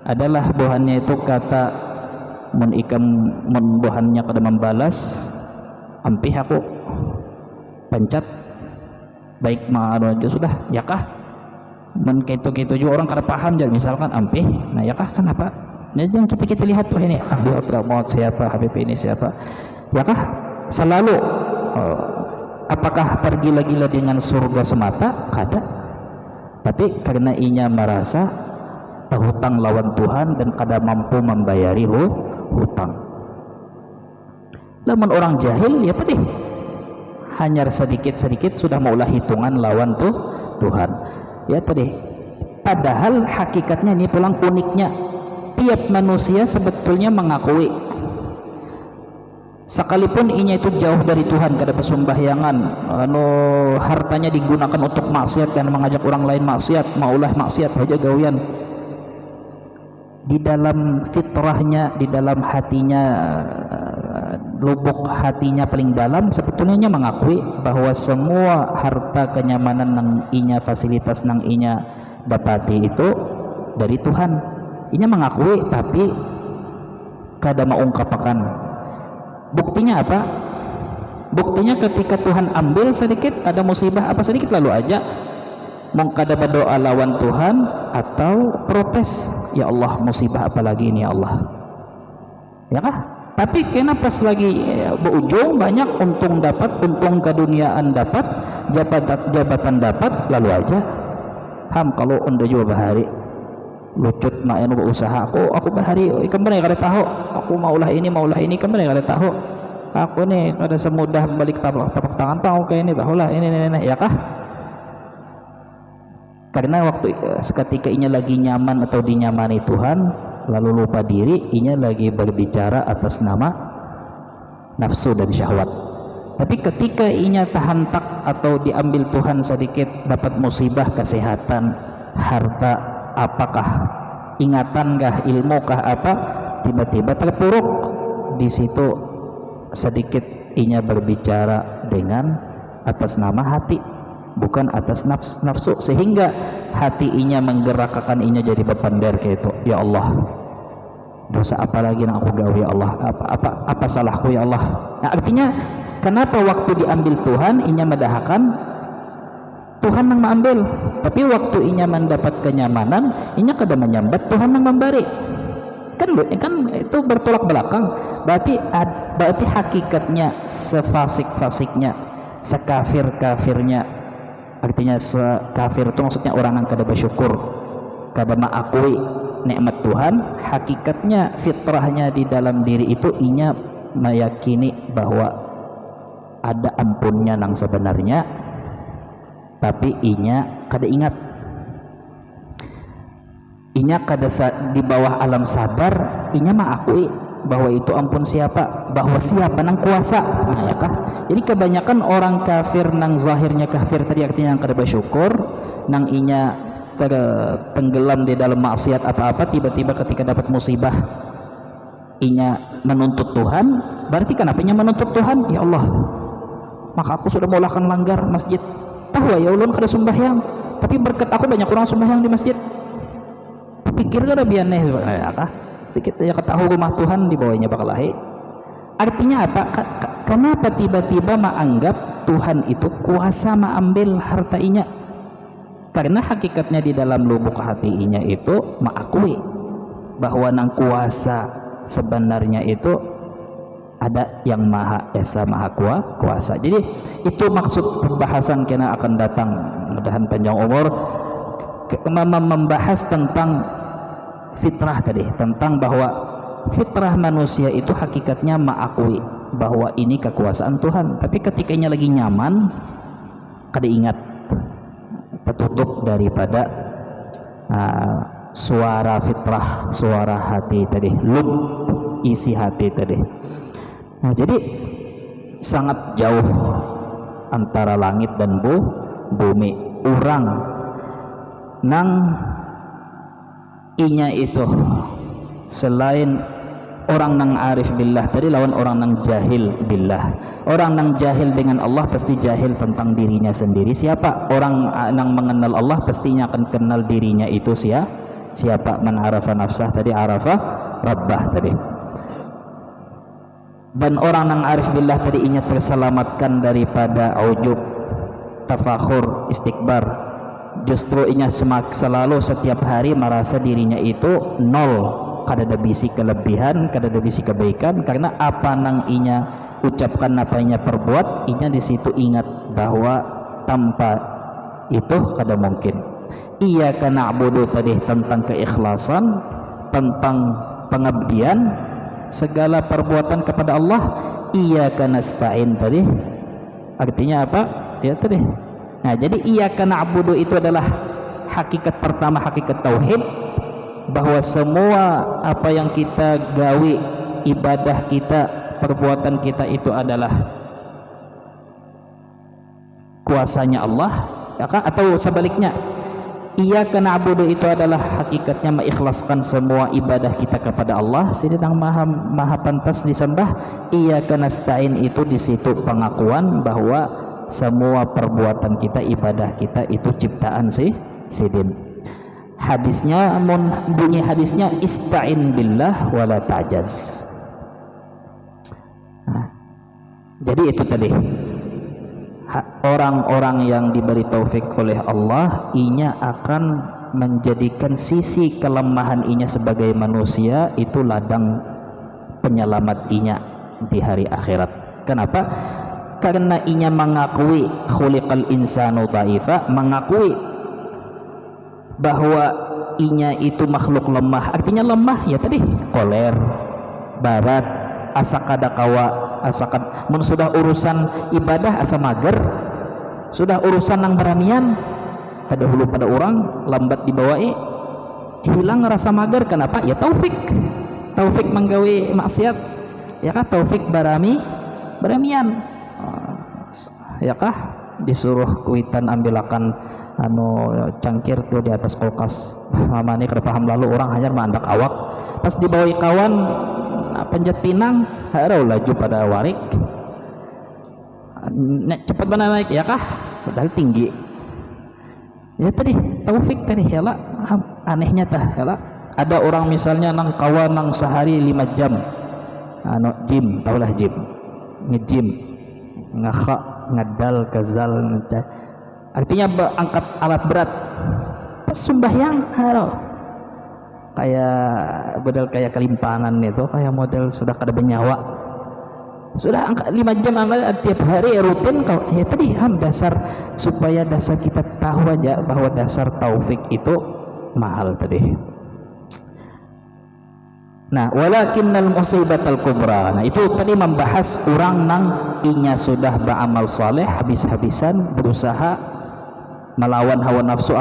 adalah buhannya itu kata mun buhannya kada membalas ampih aku pencet baik ma'adu aja sudah ya kah, mun gitu juga orang kada paham jadi misalkan ampih, nah ya kah kenapa, nah yang kita lihat tuh ini Abdul Rahmat siapa, Habib ini siapa, ya kah selalu apakah tergila-gila dengan surga semata? Kada. Tapi karena inya merasa terhutang lawan Tuhan dan kada mampu membayari hutang. Lamun orang jahil ya pedih, hanya sedikit-sedikit sudah maulah hitungan lawan Tuhan. Ya pedih. Padahal hakikatnya ini pulang uniknya, tiap manusia sebetulnya mengakui sekalipun inya itu jauh dari Tuhan, kada bersembahyangan, hartanya digunakan untuk maksiat dan mengajak orang lain maksiat, maulah maksiat aja gawian, di dalam fitrahnya, di dalam hatinya, lubuk hatinya paling dalam sebetulnya mengakui bahwa semua harta kenyamanan nang inya, fasilitas nang inya dapati itu dari Tuhan. Inya mengakui tapi kada mau ungkapkan. Buktinya apa? Buktinya ketika Tuhan ambil sedikit, ada musibah apa sedikit, lalu aja mengkada berdoa lawan Tuhan atau protes, ya Allah musibah apa lagi ini ya Allah, ya kah? Tapi kenapa pas lagi berujung banyak untung dapat, untung keduniaan dapat, jabatan dapat, lalu aja kalau unda juga bahari lucut nak yang berusaha aku bahari kembali kada tahu aku maulah ini kembali kada tahu aku nih kada semudah balik tapak tangan tahu kayak ini bahulah ini ya kah? Karena waktu seketika inya lagi nyaman atau dinyamani Tuhan lalu lupa diri, inya lagi berbicara atas nama nafsu dan syahwat. Tapi ketika inya tahantak atau diambil Tuhan sedikit, dapat musibah, kesehatan, harta, apakah ingatankah, ilmukah apa, tiba-tiba terpuruk di situ sedikit inya berbicara dengan atas nama hati, bukan atas nafsu, sehingga hati inya menggerakkan inya jadi berpandar kayak itu, ya Allah dosa apa lagi yang aku gawe ya Allah, apa salahku ya Allah. Nah artinya kenapa waktu diambil Tuhan inya medahakan Tuhan yang mengambil, tapi waktu inya mendapat kenyamanan inya kada menyambat Tuhan yang memberi, kan itu bertolak belakang. Berarti hakikatnya sefasik-fasiknya, sekafir-kafirnya, artinya sekafir itu maksudnya orang yang kada bersyukur, kada mengakui nikmat Tuhan, hakikatnya fitrahnya di dalam diri itu inya meyakini bahwa ada ampunnya nang sebenarnya, tapi inya kada ingat, inya kada di bawah alam sadar inya mengakui bahwa itu ampun siapa, bahwa siapa nang kuasa. Nah ya kah? Jadi kebanyakan orang kafir nang zahirnya kafir tadi artinya yang kada bersyukur, nang inya tenggelam di dalam maksiat apa-apa, tiba-tiba ketika dapat musibah inya menuntut Tuhan, berarti kenapa inya menuntut Tuhan? Ya Allah, maka aku sudah mulakan langgar masjid, tahu ya ulun kada sembahyang, tapi berkat aku banyak orang sembahyang di masjid, pikir kada bianeh ya kah sedikit ya ketahu rumah Tuhan di bawahnya bakal lahir. Artinya apa? Kenapa tiba-tiba menganggap Tuhan itu kuasa mengambil harta inya? Karena hakikatnya di dalam lubuk hati inya itu mengakui bahwa nang kuasa sebenarnya itu ada yang maha esa maha kuasa. Jadi itu maksud pembahasan kena akan datang, mudahan panjang umur, membahas tentang fitrah tadi, tentang bahwa fitrah manusia itu hakikatnya mengakui bahwa ini kekuasaan Tuhan, tapi ketikanya lagi nyaman kada ingat, tertutup daripada suara fitrah, suara hati tadi, lub isi hati tadi. Nah, jadi sangat jauh antara langit dan bumi. Orang nang inya itu selain orang nang arif billah tadi lawan orang nang jahil billah. Orang nang jahil dengan Allah pasti jahil tentang dirinya sendiri. Siapa? Orang nang mengenal Allah pastinya akan kenal dirinya itu siapa? Man arafa nafsah tadi arafa rabbah tadi. Dan orang nang arif billah tadi inya terselamatkan daripada ujub, tafakhur, istikbar. Justru inya selalu setiap hari merasa dirinya itu nol, kada ada bisi kelebihan, kada ada bisi kebaikan, karena apa nang inya ucapkan, apa inya perbuat, inya di situ ingat bahwa tanpa itu kada mungkin. Iyyaka na'budu tadi tentang keikhlasan, tentang pengabdian, segala perbuatan kepada Allah. Iyyaka nasta'in tadi artinya apa? Ya tadi. Nah, jadi iyyaka na'budu itu adalah hakikat pertama, hakikat tauhid, bahwa semua apa yang kita gawi, ibadah kita, perbuatan kita itu adalah kuasanya Allah, ya kan? Atau sebaliknya, iyyaka na'budu itu adalah hakikatnya mengikhlaskan semua ibadah kita kepada Allah, sedang maha pantas disembah. Iyyaka nasta'in itu di situ pengakuan bahwa semua perbuatan kita, ibadah kita itu ciptaan sidin. Hadisnya, bunyi hadisnya, ista'in billah wala ta'jaz. Nah, jadi itu tadi, orang-orang yang diberi taufik oleh Allah, inya akan menjadikan sisi kelemahan inya sebagai manusia itu ladang penyelamat inya di hari akhirat. Kenapa? Karena inya mengakui khuliqal insanu dha'ifa, mengakui bahwa inya itu makhluk lemah. Artinya lemah ya tadi, koler, barat, asa kada kawa, asakan mun sudah urusan ibadah asa mager, sudah urusan nang beramian kada hulu pada orang, lambat dibawai, hilang rasa mager. Kenapa? Ya taufik menggawi maksiat, ya kah? Taufik beramian, ya kah? Disuruh kuitan ambilakan cangkir tuh di atas kulkas, mama ini kada paham, lalu orang hanya mandak awak, pas dibawai kawan penjat pinang harau laju pada warik, cepat mana naik, ya kah? Padahal tinggi. Ya tadi taufik tadi, ya lah. Anehnya tah, ya lah. Ada orang misalnya nang kawan nang sehari 5 jam gym, tahulah gym, nge-gym, ngadal kazal, artinya angkat alat berat, pas sembahyang harau kayak model kayak kelimpanan itu, kayak model sudah kada bernyawa, sudah angkat 5 jam tiap hari ya rutin. Ya tadi dasar, supaya dasar kita tahu aja bahwa dasar taufik itu mahal tadi. Nah, walakinnal musibatal kubra. Nah, itu tadi membahas orang nang inya sudah beramal saleh habis-habisan, berusaha melawan hawa nafsu,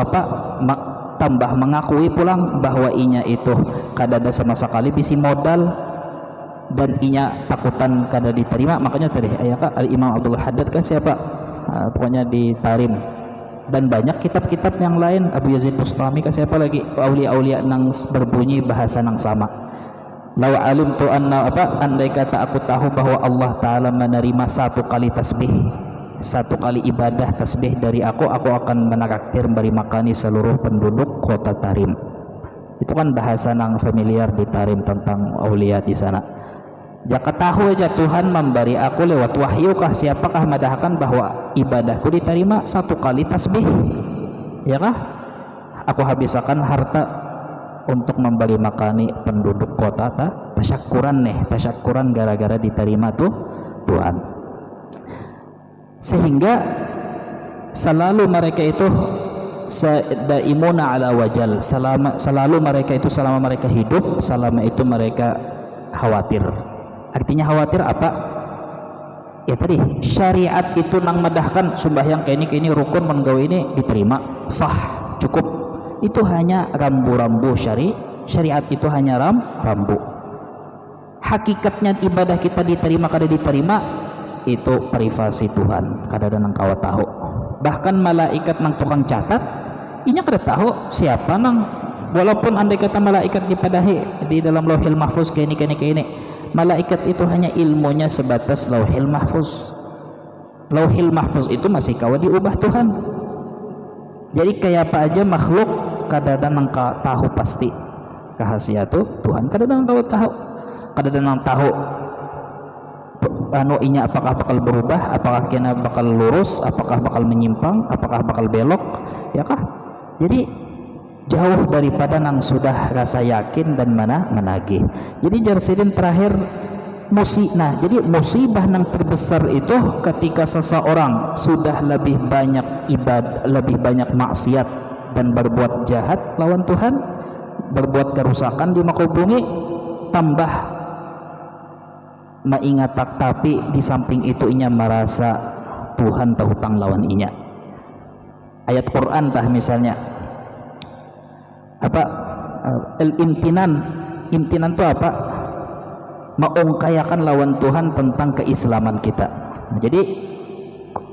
tambah mengakui pulang bahwa inya itu kada ada sama sekali bisi modal, dan inya takutan kada diterima. Makanya tadi Imam Abdullah Haddad kan siapa, pokoknya di Tarim Dan banyak kitab-kitab yang lain, Abu Yazid Bustami kasih apa lagi, aulia-aulia nang berbunyi bahasa nang sama. Lau alim tu anna apa, andai kata aku tahu bahwa Allah Ta'ala menerima satu kali tasbih, satu kali ibadah tasbih dari aku akan menakdir beri makani seluruh penduduk kota Tarim. Itu kan bahasa nang familiar di Tarim tentang aulia di sana. Jika tahu aja Tuhan memberi aku lewat wahyu kah, siapakah madahkan bahwa ibadahku diterima satu kali tasbih, ya kah? Aku habiskan harta untuk memberi makani penduduk kota tasyakuran gara-gara diterima tuh Tuhan. Sehingga selalu mereka itu daimuna ala wajal, selalu mereka itu selama mereka hidup, selama itu mereka khawatir. Artinya khawatir apa? Ya tadi syariat itu nang medahkan sembahyang kayak ini rukun menggawe ini diterima sah cukup. Itu hanya rambu-rambu syariat itu hanya rambu. Hakikatnya ibadah kita diterima kada diterima itu privasi Tuhan, kada ada nang kawa tahu. Bahkan malaikat nang tukang catat inya kada tahu siapa nang, walaupun andai kata malaikat dipadahi di dalam lauhil mahfuz kayak ini, malaikat itu hanya ilmunya sebatas lauhil mahfuz. Lauhil mahfuz itu masih kawa diubah Tuhan. Jadi kayak apa aja makhluk kadang-kadang nang tahu pasti khasiat Tuhan, kadang-kadang kadang tahu anu inya apakah bakal berubah, apakah kena bakal lurus, apakah bakal menyimpang, apakah bakal belok, ya kah? Jadi jauh daripada nang sudah rasa yakin dan menagih. Jadi jarsidin terakhir jadi musibah yang terbesar itu ketika seseorang sudah lebih banyak lebih banyak maksiat dan berbuat jahat lawan Tuhan, berbuat kerusakan di muka bumi, tambah mengingat tapi di samping itu inya merasa Tuhan tahu hutang lawan inya. Ayat Quran tah misalnya apa, imtinan itu apa? Mengungkayakan lawan Tuhan tentang keislaman kita. Jadi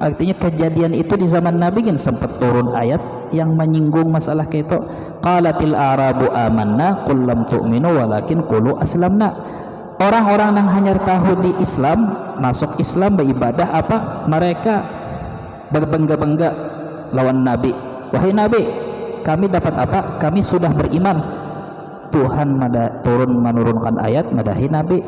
artinya kejadian itu di zaman Nabi kan sempat turun ayat yang menyinggung masalah kayak itu. Qalatil arabu amanna qul lam tu'minu walakin qulu aslamna. Orang-orang yang hanya tahu di Islam, masuk Islam beribadah apa? Mereka berbangga-bangga lawan Nabi. Wahai Nabi, kami dapat apa? Kami sudah beriman. Tuhan menurunkan ayat madahi Nabi,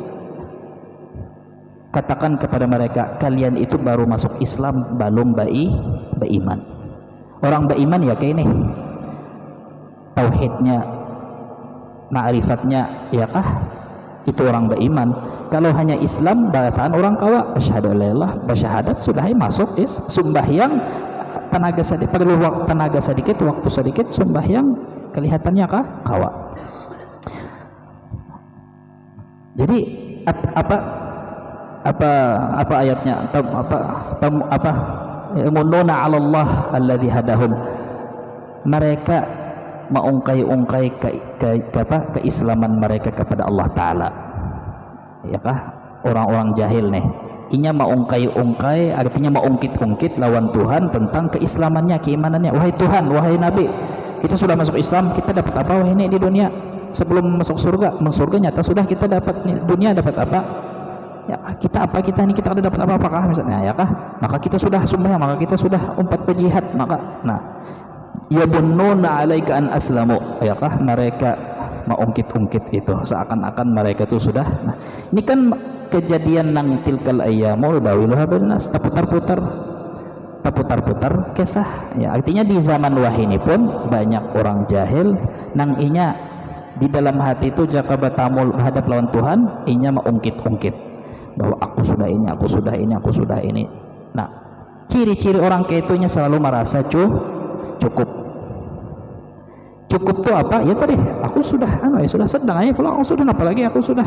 katakan kepada mereka kalian itu baru masuk Islam, belum beriman. Orang beriman ya kayak ini tauhidnya, ma'rifatnya, ya kah? Itu orang beriman. Kalau hanya Islam bacaan orang kawa asyhadu alla bersyahadat sudah masuk sembahyang tenaga sedikit, perlu tenaga sedikit, waktu sedikit, sembahyang kelihatannya kah kawa. Jadi apa ayatnya, apa yamununa 'ala Allah alladzi hadahum, mereka mengungkai-ungkai keislaman mereka kepada Allah Ta'ala, ya kah? Orang-orang jahil nih inya mengungkai-ungkai, artinya mengungkit-ungkit lawan Tuhan tentang keislamannya, keimanannya. Wahai Tuhan, wahai Nabi, kita sudah masuk Islam, kita dapat apa wahai ini di dunia? Sebelum masuk surga, surga nyata sudah kita dapat, dunia dapat apa? Ya kita ini kita ada dapat apakah misalnya, ya kah? Maka kita sudah sembahyang, maka kita sudah umpat berjihad, maka yabunnuna 'alaika an aslamu, ya kah? Mereka mengungkit-ungkit itu seakan-akan mereka itu sudah. Nah, ini kan kejadian nang tilkal ayyamul dawiluha binnas, terputar-putar kisah, ya artinya di zaman wahyi ini pun banyak orang jahil nang inya di dalam hati itu jaka batamul hadap lawan Tuhan, inya mengungkit-ungkit bahwa aku sudah ini. Nah, ciri-ciri orang kayak itunya selalu merasa cukup tuh apa? Ya tadi aku sudah sudah sedang aja pulang, sudah apalagi aku sudah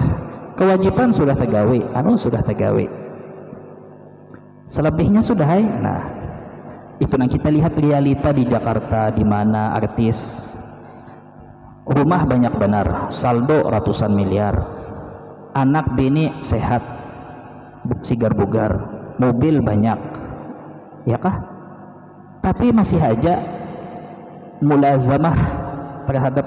kewajiban sudah tegawe, sudah tegawe. Selebihnya sudah nah itu yang kita lihat realita di Jakarta, di mana artis rumah banyak benar, saldo ratusan miliar, anak bini sehat, sigar bugar, mobil banyak, ya kah? tapi masih aja mulazamah terhadap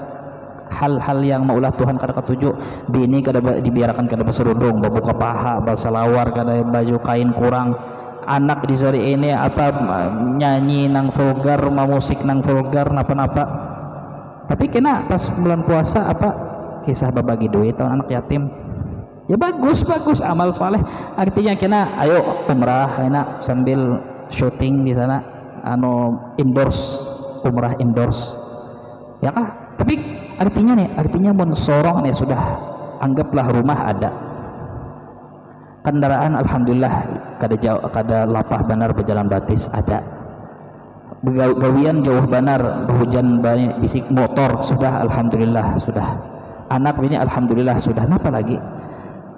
hal-hal yang maulah Tuhan kada ketuju. Bini kada dibiarkan kada berserudung, babuka paha, basalawar, kada baju kain kurang. Anak di sari ini apa nyanyi nang vulgar, musik nang vulgar, napa-napa. Tapi kena pas bulan puasa apa kisah babagi duit tahun anak yatim. Ya bagus amal saleh. Artinya kena ayo umrah enak sambil syuting di sana umrah indoors. Ya kah? Tapi artinya mun sorong nih sudah anggaplah rumah ada. Kendaraan alhamdulillah kada lapah benar berjalan batis ada. Gawian jauh benar hujan banyak bisik motor sudah alhamdulillah sudah. Anak ini alhamdulillah sudah napa lagi?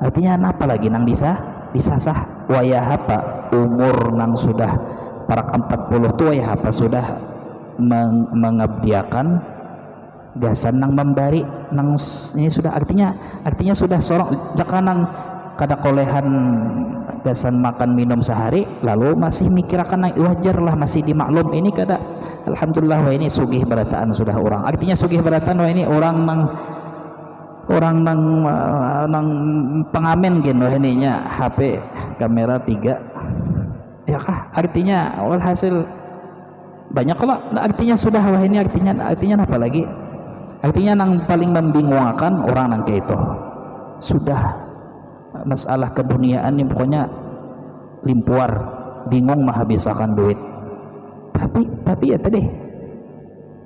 Artinya napa lagi nang disasah wayah apa umur nang sudah parak 40 tu wayah apa sudah mengabdiakan gasan nang membari nang ini sudah artinya sudah sorong jaka nang kada kolehan gasan makan minum sehari lalu masih mikirakan nang wajar lah masih dimaklum ini kada alhamdulillah wah ini sugih berataan sudah orang artinya sugih berataan wah ini orang nang pengamen gitu ininya HP kamera 3 ya kah artinya walhasil banyak kalau artinya sudah wah ini artinya apa lagi artinya nang paling membingungkan orang nang kayak itu sudah masalah keduniaan yang pokoknya limpuar bingung menghabiskan duit tapi ya tadi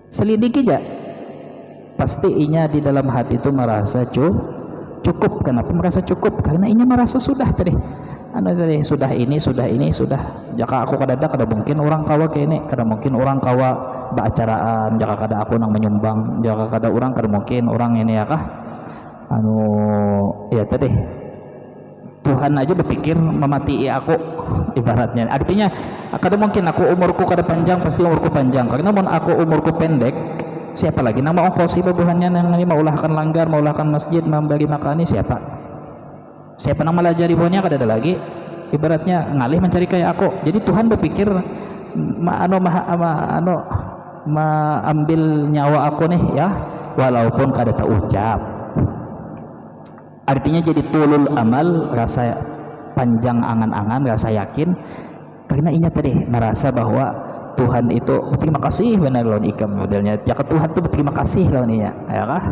selidiki aja pasti inya di dalam hati itu merasa cukup. Kenapa merasa cukup? Karena inya merasa sudah tadi sudah jaka aku kada mungkin orang kawa kayak ini kada mungkin orang kawa baacaraan jaka kada aku nang menyumbang jaka kada orang kada mungkin orang ini ya kah ya tadi Tuhan aja berpikir memati aku ibaratnya artinya kada mungkin aku umurku kada panjang pasti umurku panjang karena mun aku umurku pendek siapa lagi nang mau ongkosi babuhannya nang maulahkan langgar maulahkan masjid membagi makani siapa nang melajari buahnya kada ada lagi ibaratnya ngalih mencari kayak aku jadi Tuhan berpikir ambil nyawa aku nih ya walaupun kada tak ucap artinya jadi tulul amal rasa panjang angan-angan rasa yakin karena inya tadi merasa bahwa Tuhan itu berterima kasih benar lawan ikam modelnya ya ke Tuhan tuh berterima kasih lawan iya ya kah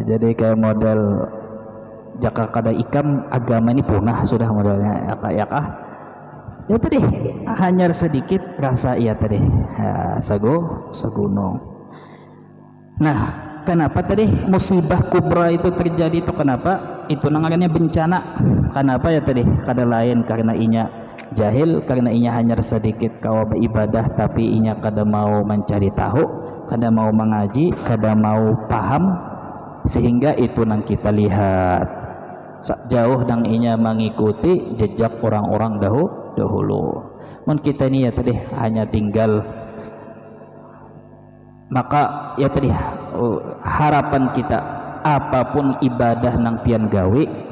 jadi kayak model jaka kada ikam agama ini punah sudah modelnya ya kah ya tadi hanya sedikit rasa iya tadi ya, sagunung nah kenapa tadi musibah kubra itu terjadi itu kenapa itu namanya bencana kenapa ya tadi kada lain karena inya jahil karena inya hanya sedikit kawa beribadah tapi inya kada mau mencari tahu kada mau mengaji kada mau paham sehingga itu nang kita lihat jauh nang inya mengikuti jejak orang-orang dahulu mun kita ini ya tadi hanya tinggal maka ya tadi harapan kita apapun ibadah nang pian gawe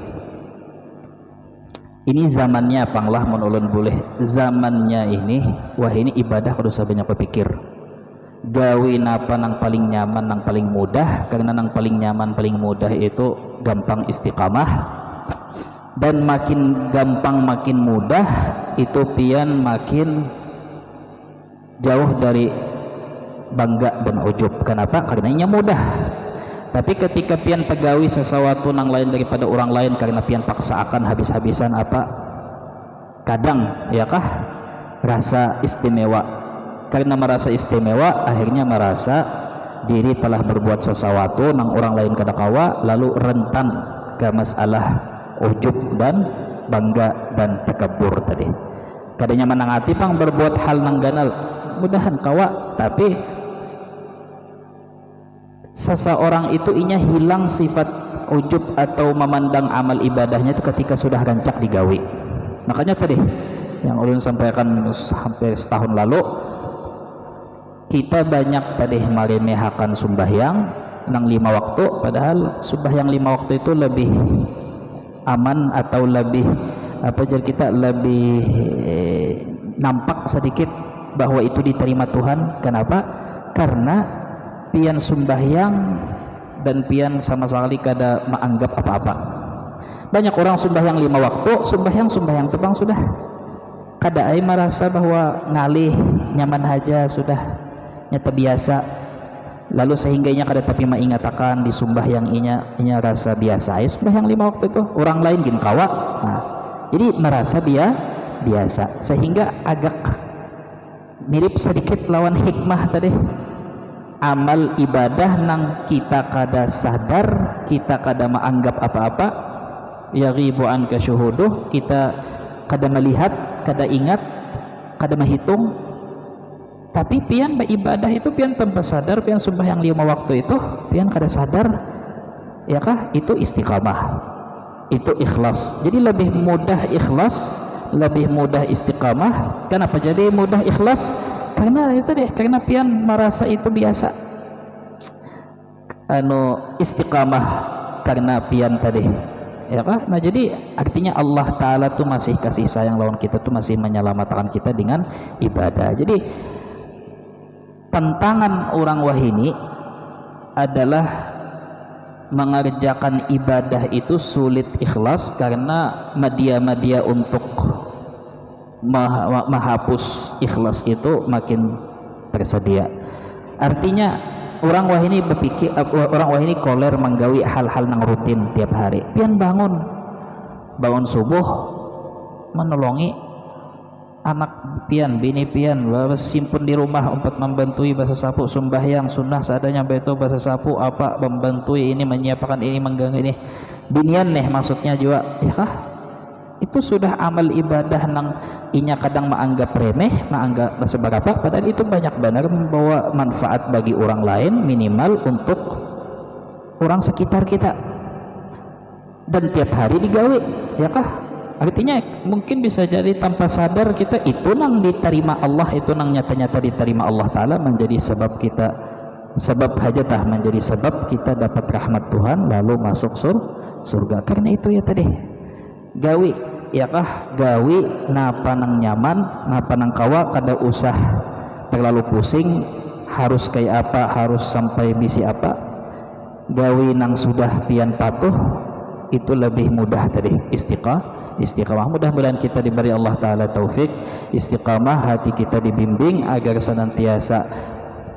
ini zamannya panglah menulun boleh zamannya ini wah ini ibadah kudu banyak berpikir gawe napa nang paling nyaman nang paling mudah karena nang paling nyaman paling mudah itu gampang istiqamah dan makin gampang makin mudah itu pian makin jauh dari bangga dan ujub kenapa? Karena ini mudah tapi ketika pian tegawi sesuatu nang lain daripada orang lain karena pian paksaakan habis-habisan apa kadang ya kah rasa istimewa karena merasa istimewa akhirnya merasa diri telah berbuat sesuatu nang orang lain kada kawa lalu rentan ke masalah ujub dan bangga dan takabur tadi kadanya menangati pang berbuat hal nang ganal mudahan kawa tapi seseorang itu inya hilang sifat ujub atau memandang amal ibadahnya itu ketika sudah rancak digawi makanya tadi yang ulun sampaikan hampir setahun lalu kita banyak tadi meremehakan sembahyang nang 5 waktu padahal sembahyang 5 waktu itu lebih aman atau lebih apa jadi kita lebih nampak sedikit bahwa itu diterima Tuhan. Kenapa? Karena pian sembahyang dan pian sama sekali kada menganggap apa-apa. Banyak orang sembahyang 5 waktu, sembahyang tebang sudah kada ai merasa bahwa ngalih nyaman aja, sudah nyata biasa, lalu sehingga inya kada tapi mengatakan di sembahyang inya rasa biasa ai sembahyang 5 waktu itu, orang lain gin kawa. Nah, jadi merasa biasa, sehingga agak mirip sedikit lawan hikmah tadi. Amal ibadah nang kita kada sadar, kita kada menganggap apa-apa, ya ghibu anka syuhuduh, kita kada melihat, kada ingat, kada menghitung. Tapi pian beribadah itu pian tanpa sadar, pian sembahyang 5 waktu itu pian kada sadar, ya kah? Itu istiqamah, itu ikhlas. Jadi lebih mudah ikhlas, lebih mudah istiqamah. Kenapa jadi mudah ikhlas? Karena itu deh, karena pian merasa itu biasa. Istiqamah karena pian tadi, ya kah? Nah, jadi artinya Allah Ta'ala tuh masih kasih sayang lawan kita, tuh masih menyelamatkan kita dengan ibadah. Jadi tantangan orang wahini adalah mengerjakan ibadah itu sulit ikhlas karena media-media untuk menghapus ikhlas itu makin tersedia. Artinya orang wahini berpikir, orang wahini koler menggawi hal-hal yang rutin tiap hari. Pian bangun subuh menolongi anak pian, bini pian, simpun di rumah untuk membantui bahasa sapu, sembahyang sunnah seadanya, beto bahasa sapu apa, membantui ini, menyiapkan ini, mengganggu ini, binian nih maksudnya juga, ya kah? Itu sudah amal ibadah nang inya kadang menganggap remeh, menganggap seberapa, padahal itu banyak benar membawa manfaat bagi orang lain, minimal untuk orang sekitar kita, dan tiap hari digawe, ya kah? Artinya mungkin bisa jadi tanpa sadar kita itu nang diterima Allah, itu nang nyata-nyata diterima Allah Ta'ala, menjadi sebab kita, sebab hajatah, menjadi sebab kita dapat rahmat Tuhan lalu masuk surga. Karena itu ya tadi gawi, ya kah? Gawi napa nang nyaman, napa nang kawa, kada usah terlalu pusing harus kayak apa, harus sampai misi apa. Gawi nang sudah pian patuh itu lebih mudah tadi. Istiqamah, mudah-mudahan kita diberi Allah Ta'ala taufik istiqamah, hati kita dibimbing agar senantiasa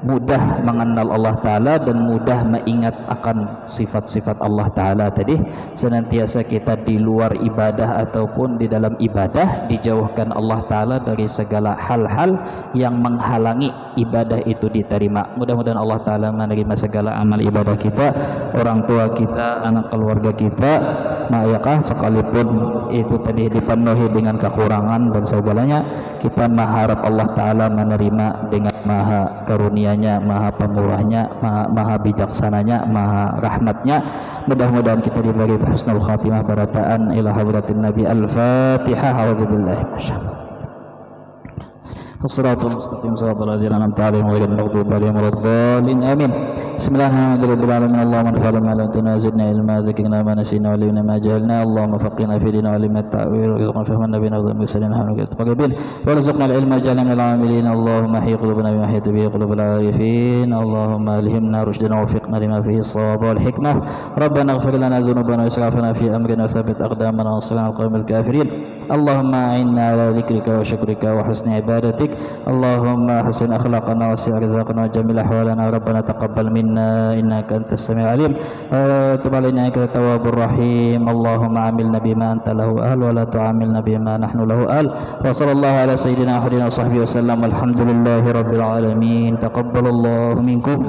mudah mengenal Allah Ta'ala dan mudah mengingat akan sifat-sifat Allah Ta'ala tadi. Senantiasa kita di luar ibadah ataupun di dalam ibadah dijauhkan Allah Ta'ala dari segala hal-hal yang menghalangi ibadah itu diterima. Mudah-mudahan Allah Ta'ala menerima segala amal ibadah kita, orang tua kita, anak keluarga kita, ma'ayakah sekalipun itu tadi dipenuhi dengan kekurangan dan segalanya, kita mengharap Allah Ta'ala menerima dengan maha karunia-Nya, maha pemurahnya, maha bijaksananya, maha rahmatnya. Mudah-mudahan kita diberi husnul khatimah, barataan ila hadratin Nabi. Al-Fatihah. A'udzubillahi minasyaitonir As-siratal mustaqim siratal ladzina an'amta 'alaihim ghairil maghdubi 'alaihim waladdallin. Amin. Bismillahirrahmanirrahim. Allahumma anfa'na ma 'allamtana wa zidna ilma, dzikirna ma nasina wa 'allimna ma jahilna. Allahumma faqihna fi dinina wa 'allimna at-ta'wil wa rizqna fahman nabiyina wa mursalin hamdaka taqabbal wa rizqna al-ilma jalna min al-'amilin. Allahumma hayy qulubana bima hayyata bihi qulubal 'arifin. Allahumma alhimna rushdana wa waffiqna lima fihi as-shawab wal hikmah. Rabbana ighfir lana dhunubana wa israfana fi amrina wa thabbit aqdamana wa ansurna 'alal qawmil kafirin. Allahumma a'inna 'ala dhikrika wa syukrika wa husni ibadatik. Allahumma hasin akhlaqana wa si' rizqana wa jamil ahwalana. Rabbana taqabbal minna innaka antas samiul alim wa tub 'alaina innaka tawwabur rahim. Allahumma amilna bima anta lahu ahl wa la tu'amilna bima nahnu lahu ahl. Wa sallallahu ala sayyidina Muhammadin wa sahbihi wa sallam. Alhamdulillahi rabbil alamin. Taqabbalallahu minkum.